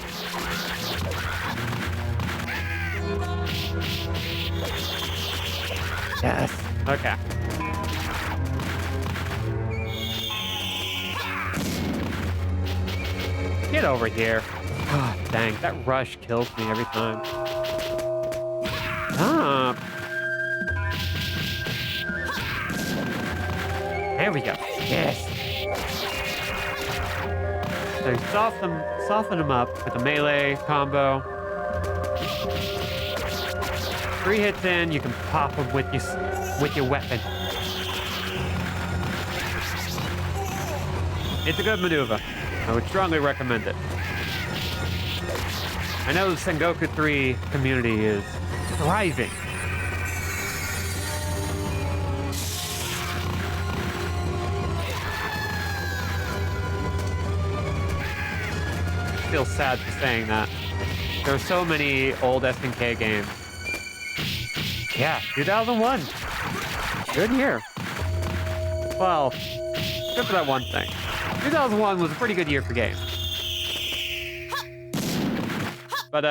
[SPEAKER 1] Yes. Okay. Get over here. Oh, dang. That rush kills me every time. Stop. There we go. Yes. So you soften them up with a melee combo. 3 hits in, you can pop them with your weapon. It's a good maneuver. I would strongly recommend it. I know the Sengoku 3 community is thriving. I feel sad for saying that. There are so many old SNK games. Yeah, 2001. Good year. Well, except for that one thing. 2001 was a pretty good year for games. But,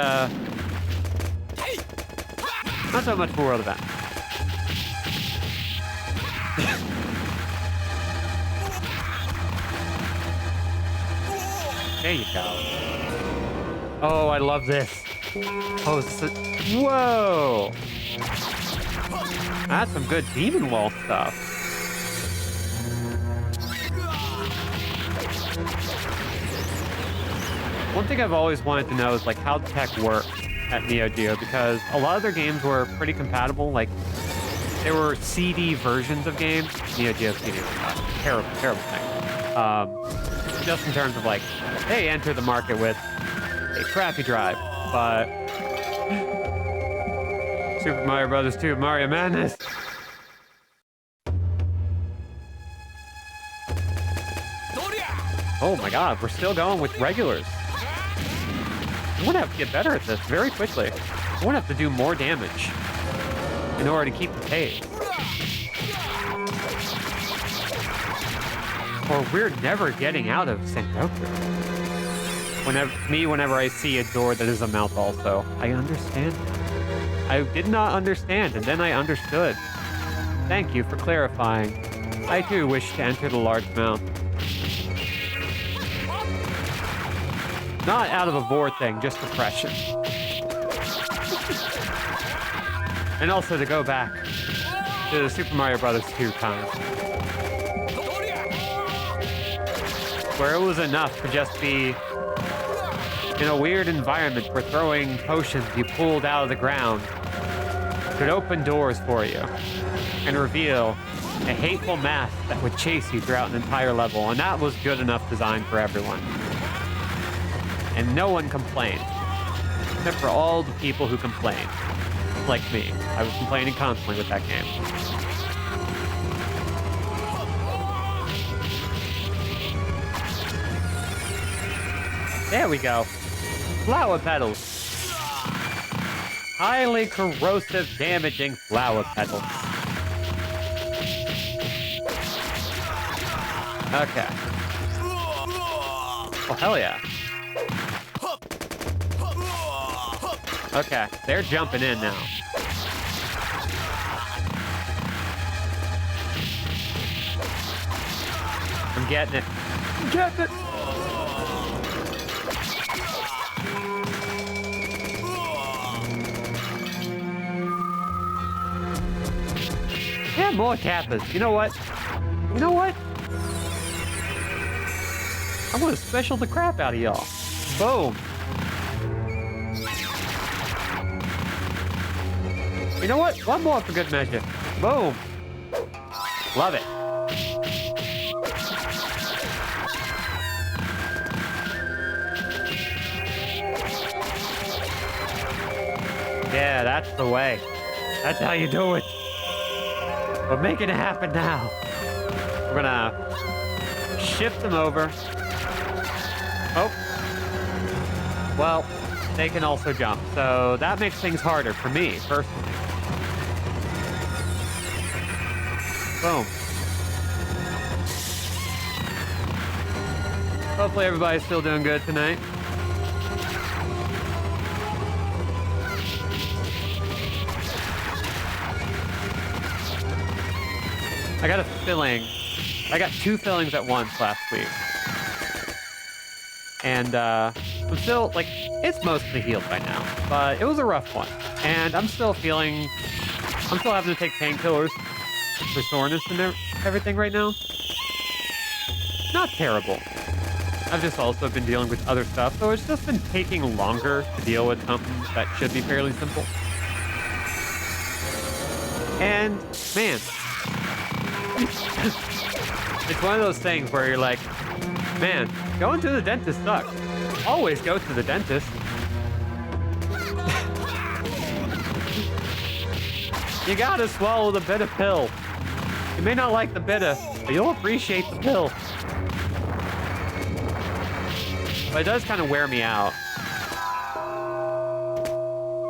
[SPEAKER 1] not so much for world events. There you go. Oh, I love this. Oh, whoa! That's some good demon wall stuff. One thing I've always wanted to know is like how tech works at Neo Geo, because a lot of their games were pretty compatible. Like there were CD versions of games. Neo Geo CD was a terrible, terrible thing. Just in terms of like, hey, enter the market with a crappy drive, but Super Mario Brothers 2 Mario Madness. Oh my god, we're still going with regulars. I'm gonna have to get better at this very quickly. I'm gonna have to do more damage in order to keep the pace. Or we're never getting out of Sengoku. Whenever I see a door that is a mouth also, I understand. I did not understand, and then I understood. Thank you for clarifying. I too wish to enter the large mouth. Not out of a bored thing, just depression. And also to go back to the Super Mario Brothers 2 time, where it was enough to just be in a weird environment where throwing potions you pulled out of the ground could open doors for you and reveal a hateful mask that would chase you throughout an entire level, and that was good enough design for everyone. And no one complained, except for all the people who complained, like me. I was complaining constantly with that game. There we go. Flower petals. Highly corrosive, damaging flower petals. Okay. Oh, hell yeah. Okay, they're jumping in now. I'm getting it. I'm getting it. Yeah, more Kappas. You know what? You know what? I'm gonna special the crap out of y'all. Boom. You know what? One more for good measure. Boom. Love it. Yeah, that's the way. That's how you do it. We're making it happen now. We're gonna shift them over. Oh. Well, they can also jump, so that makes things harder for me, personally. Boom. Hopefully everybody's still doing good tonight. I got a filling. I got 2 fillings at once last week. And I'm still, like, it's mostly healed by now. But it was a rough one. And I'm still having to take painkillers for soreness and everything right now. Not terrible. I've just also been dealing with other stuff, so it's just been taking longer to deal with something that should be fairly simple. And, man, it's one of those things where you're like, man, going to the dentist sucks. Always go to the dentist. You gotta swallow the bitter pill. You may not like the bitter, but you'll appreciate the pill. But it does kind of wear me out.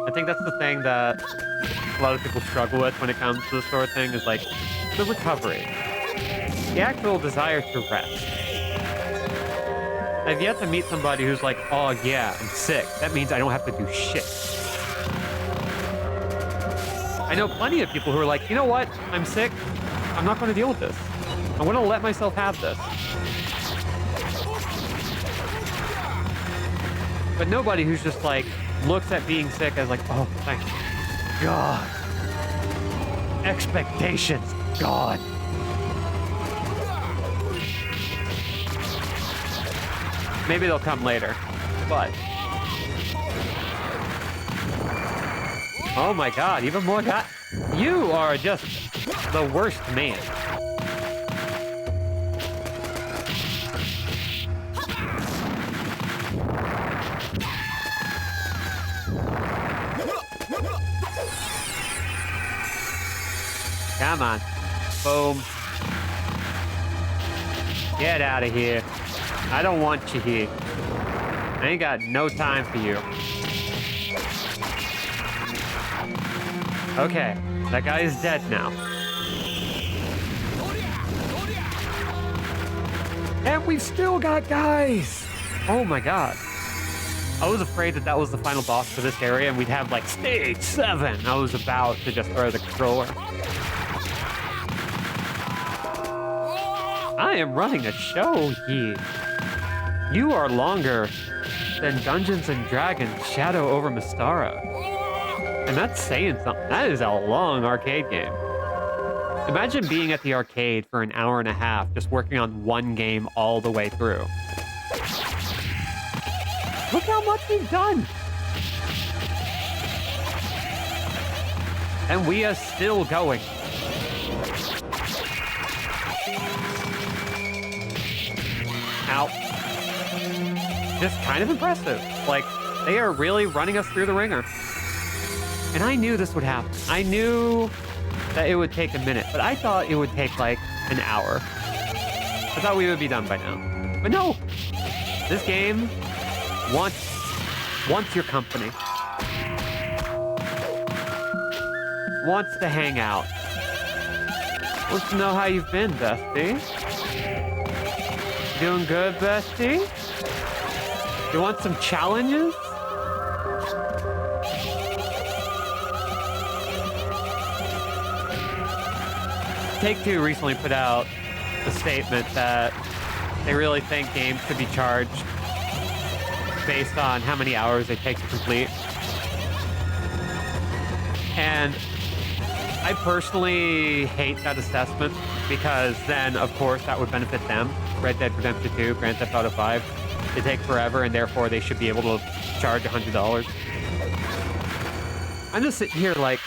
[SPEAKER 1] I think that's the thing that a lot of people struggle with when it comes to this sort of thing, is like the recovery. The actual desire to rest. I've yet to meet somebody who's like, oh yeah, I'm sick. That means I don't have to do shit. I know plenty of people who are like, you know what? I'm sick. I'm not going to deal with this. I'm going to let myself have this. But nobody who's just like, looks at being sick as like, oh, thank God. Expectations, God. Maybe they'll come later, but... Oh my God, even more God. You are just the worst man. Come on. Boom. Get out of here. I don't want you here. I ain't got no time for you. Okay, that guy is dead now. And we've still got guys! Oh my god. I was afraid that that was the final boss for this area and we'd have like stage 7. I was about to just throw the controller. I am running a show here. You are longer than Dungeons and Dragons Shadow over Mystara. And that's saying something. That is a long arcade game. Imagine being at the arcade for an hour and a half, just working on one game all the way through. Look how much we've done. And we are still going. Ow. Just kind of impressive. Like, they are really running us through the ringer. And I knew this would happen. I knew that it would take a minute, but I thought it would take like an hour. I thought we would be done by now. But no! This game wants your company. Wants to hang out. Wants to know how you've been, bestie. Doing good, bestie? You want some challenges? Take-Two recently put out a statement that they really think games should be charged based on how many hours they take to complete. And I personally hate that assessment because then, of course, that would benefit them. Red Dead Redemption 2, Grand Theft Auto 5, they take forever and therefore they should be able to charge $100. I'm just sitting here like,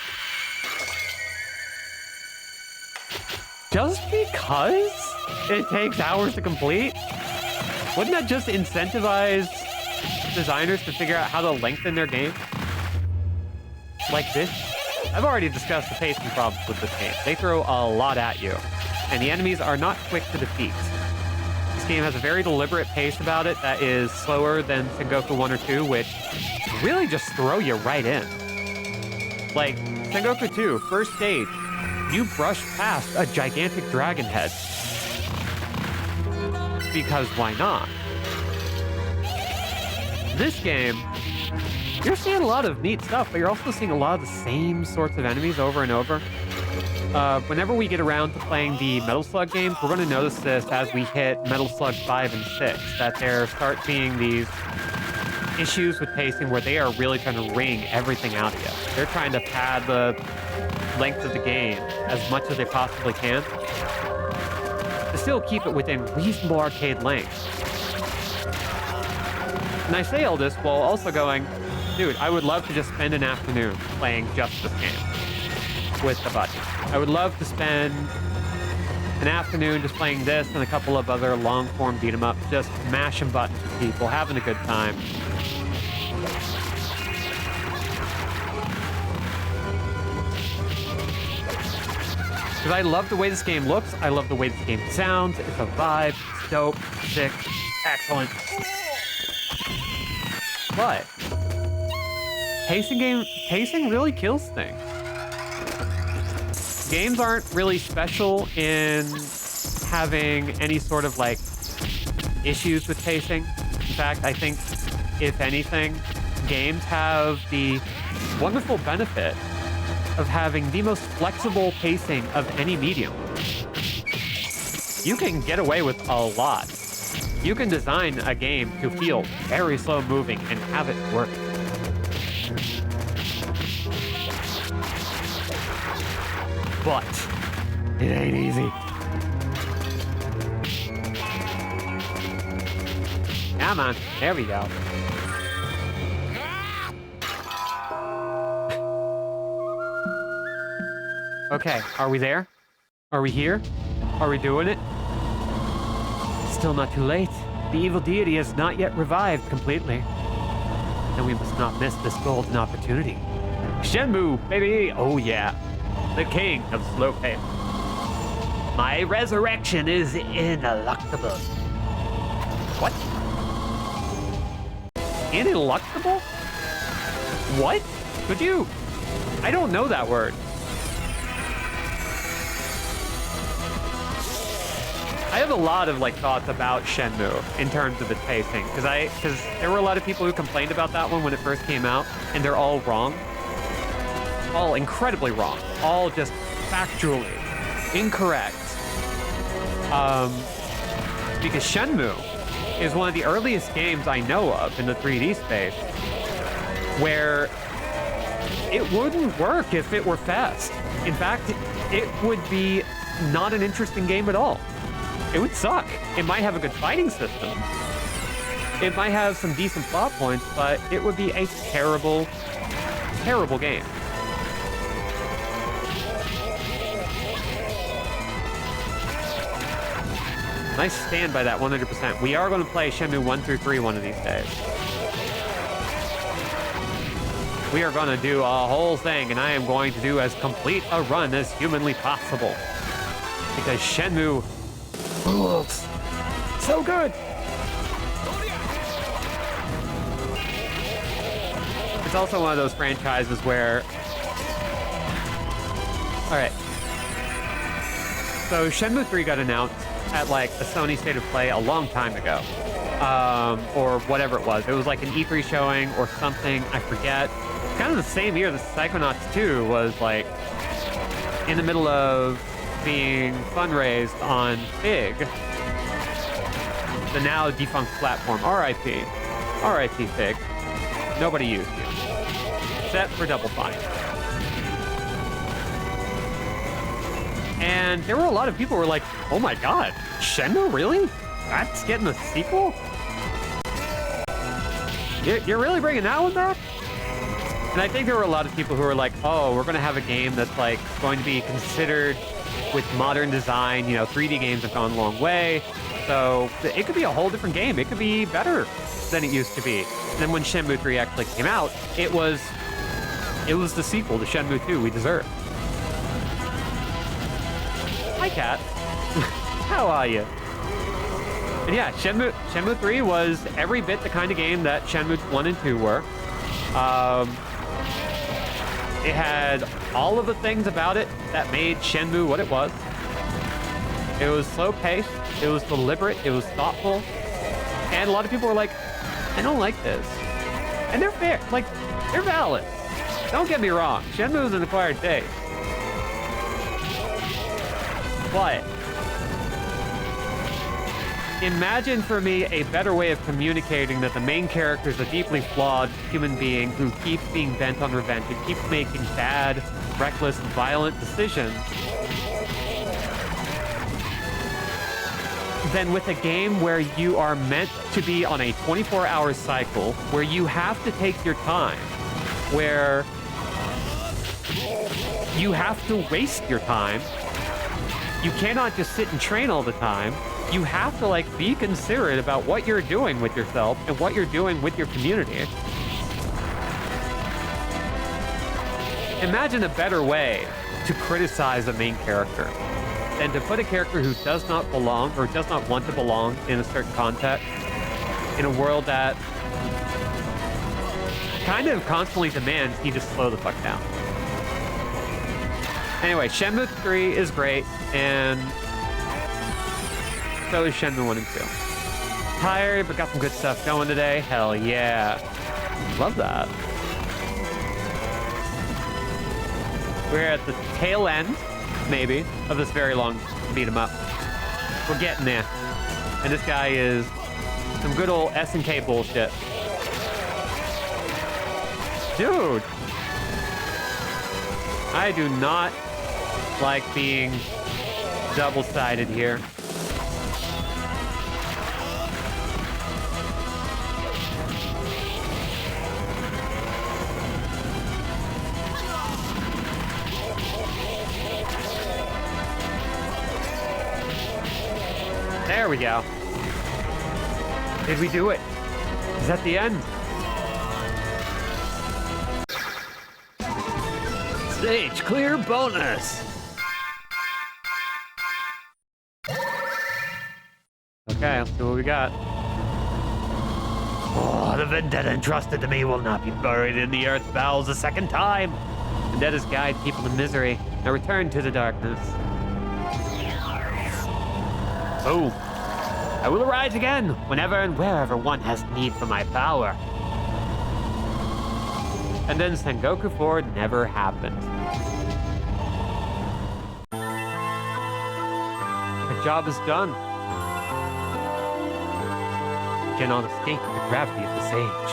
[SPEAKER 1] just because it takes hours to complete, wouldn't that just incentivize designers to figure out how to lengthen their game? Like this? I've already discussed the pacing problems with this game. They throw a lot at you, and the enemies are not quick to defeat. This game has a very deliberate pace about it that is slower than Sengoku 1 or 2, which really just throw you right in. Like, Sengoku 2, first stage, you brush past a gigantic dragon head. Because why not? This game, you're seeing a lot of neat stuff, but you're also seeing a lot of the same sorts of enemies over and over. Whenever we get around to playing the Metal Slug games, we're going to notice this as we hit Metal Slug 5 and 6, that there start being these issues with pacing where they are really trying to wring everything out of you. They're trying to pad the length of the game as much as they possibly can to still keep it within reasonable arcade length. And I say all this while also going, dude, I would love to just spend an afternoon playing just this game with the buddy. I would love to spend an afternoon just playing this and a couple of other long-form beat-em-ups, just mashing buttons with people, having a good time. Because I love the way this game looks, I love the way this game sounds, it's a vibe, it's dope, sick, excellent. But pacing really kills things. Games aren't really special in having any sort of like issues with pacing. In fact, I think if anything, games have the wonderful benefit of having the most flexible pacing of any medium. You can get away with a lot. You can design a game to feel very slow moving and have it work. But it ain't easy. Come on, there we go. Okay, are we there? Are we here? Are we doing it? Still not too late. The evil deity has not yet revived completely. And we must not miss this golden opportunity. Shenmue, baby! Oh yeah. the king of slow pace. My resurrection is ineluctable. What? Ineluctable? What? Could you? I don't know that word. I have a lot of thoughts about Shenmue in terms of its pacing, because there were a lot of people who complained about that one when it first came out, and they're all wrong, all incredibly wrong, all just factually incorrect. Because Shenmue is one of the earliest games I know of in the 3D space where it wouldn't work if it were fast. In fact, it would be not an interesting game at all. It would suck. It might have a good fighting system. It might have some decent plot points, but it would be a terrible, terrible game. I stand by that 100%. We are going to play Shenmue 1 through 3 one of these days. We are going to do a whole thing, and I am going to do as complete a run as humanly possible. Because Shenmue rules. So good. It's also one of those franchises where... Alright. So Shenmue 3 got announced at a Sony State of Play a long time ago. Or whatever it was. It was an E3 showing or something, I forget. Kind of the same year that Psychonauts 2 was in the middle of being fundraised on Fig, the now defunct platform. R.I.P. R.I.P. Fig. Nobody used you. Except for Double Fine. And there were a lot of people who were like, oh my god, Shenmue, really? That's getting a sequel? You're really bringing that one back? And I think there were a lot of people who were like, oh, we're going to have a game that's going to be considered with modern design. 3D games have gone a long way. So it could be a whole different game. It could be better than it used to be. And then when Shenmue 3 actually came out, it was the sequel to Shenmue 2 we deserved. Hi, Kat. How are you? And yeah, Shenmue 3 was every bit the kind of game that Shenmue 1 and 2 were. It had all of the things about it that made Shenmue what it was. It was slow paced, it was deliberate, it was thoughtful, and a lot of people were like, I don't like this. And they're fair, they're valid. Don't get me wrong, Shenmue is an acquired taste. But imagine for me a better way of communicating that the main character is a deeply flawed human being who keeps being bent on revenge and keeps making bad, reckless, violent decisions than with a game where you are meant to be on a 24-hour cycle, where you have to take your time, where you have to waste your time. You cannot just sit and train all the time. You have to be considerate about what you're doing with yourself and what you're doing with your community. Imagine a better way to criticize a main character than to put a character who does not belong or does not want to belong in a certain context in a world that kind of constantly demands he just slow the fuck down. Anyway, Shenmue 3 is great, and so is Shenmue 1 and 2. Tired, but got some good stuff going today. Hell yeah. Love that. We're at the tail end, maybe, of this very long beat 'em up. We're getting there. And this guy is some good old S&K bullshit. Dude! I do not like being double-sided here. There we go. Did we do it? Is that the end? Stage clear bonus. Okay, let's see what we got. Oh, the vendetta entrusted to me will not be buried in the earth's bowels a second time. Vendetta's guide people to misery. Now return to the darkness. Boom. I will arise again whenever and wherever one has need for my power. And then Sengoku 4 never happened. The job is done. Cannot escape the gravity of the sage.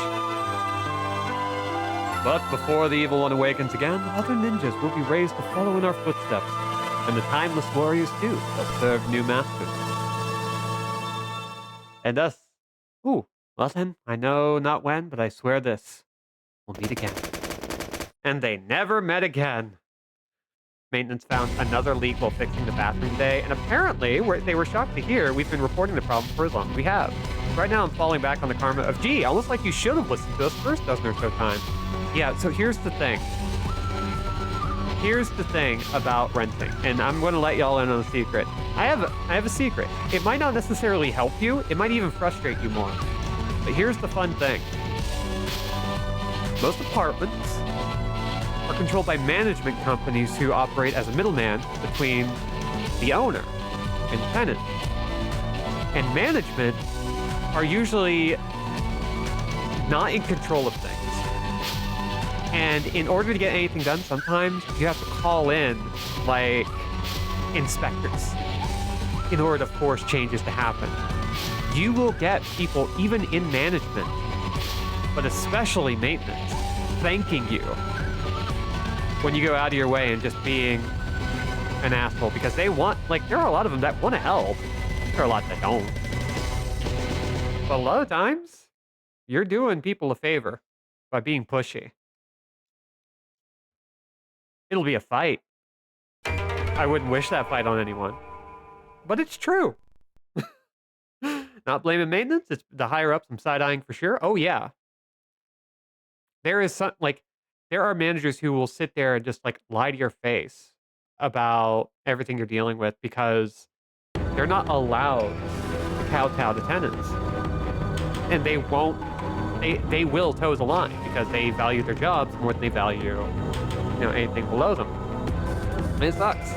[SPEAKER 1] But before the evil one awakens again, other ninjas will be raised to follow in our footsteps, and the timeless warriors too will serve new masters. And us. Ooh, well then, I know not when, but I swear this. We'll meet again. And they never met again. Maintenance found another leak while fixing the bathroom today, and apparently they were shocked to hear we've been reporting the problem for as long as we have. Right now I'm falling back on the karma of, gee, almost like you should have listened to us first dozen or so times. Yeah, so here's the thing. Here's the thing about renting, and I'm going to let y'all in on a secret. I have a secret. It might not necessarily help you. It might even frustrate you more. But here's the fun thing. Most apartments are controlled by management companies who operate as a middleman between the owner and the tenant. And management are usually not in control of things. And in order to get anything done, sometimes you have to call in, like, inspectors in order to force changes to happen. You will get people, even in management, but especially maintenance, thanking you when you go out of your way and just being an asshole, because they want, like, there are a lot of them that want to help. There are a lot that don't. But a lot of times, you're doing people a favor by being pushy. It'll be a fight. I wouldn't wish that fight on anyone. But it's true. Not blaming maintenance. It's the higher ups I'm side-eyeing for sure. Oh, yeah. There is some, like, there are managers who will sit there and just, like, lie to your face about everything you're dealing with because they're not allowed to kowtow to tenants. And they won't, they will toe the line because they value their jobs more than they value, anything below them. And it sucks.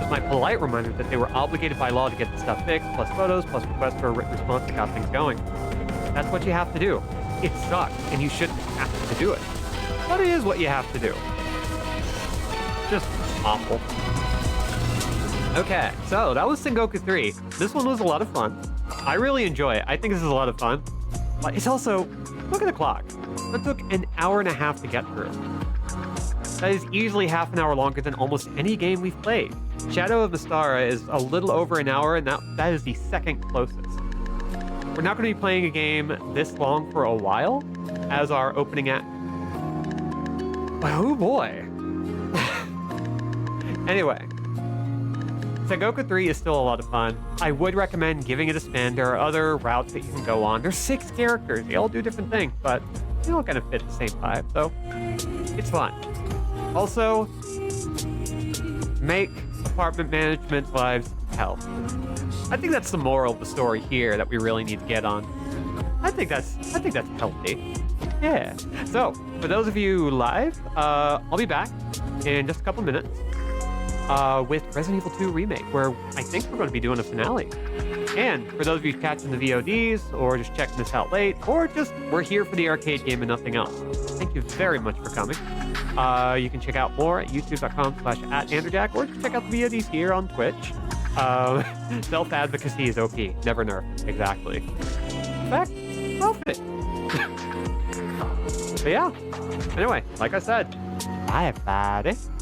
[SPEAKER 1] It's my polite reminder that they were obligated by law to get the stuff fixed, plus photos, plus requests for a written response to how things going. That's what you have to do. It sucks, and you shouldn't have to do it. But it is what you have to do. Just awful. Okay, so that was Sengoku 3. This one was a lot of fun. I really enjoy it. I think this is a lot of fun. But it's also, look at the clock. That took an hour and a half to get through. That is easily half an hour longer than almost any game we've played. Shadow of Mystara is a little over an hour, and that is the second closest. We're not going to be playing a game this long for a while, as our opening act. Oh boy. Anyway, Sengoku 3 is still a lot of fun. I would recommend giving it a spin. There are other routes that you can go on. There's 6 characters. They all do different things, but they all kind of fit the same vibe, so it's fun. Also, make apartment management's lives hell. I think that's the moral of the story here that we really need to get on. I think that's healthy. Yeah. So, for those of you live, I'll be back in just a couple minutes with Resident Evil 2 Remake, where I think we're going to be doing a finale. And for those of you catching the VODs, or just checking this out late, or just we're here for the arcade game and nothing else, thank you very much for coming. You can check out more at youtube.com/@Andrewjack, or just check out the VODs here on Twitch. Self-advocacy is OP, never nerf. Exactly. In fact, love it. But yeah, anyway, like I said, bye, everybody.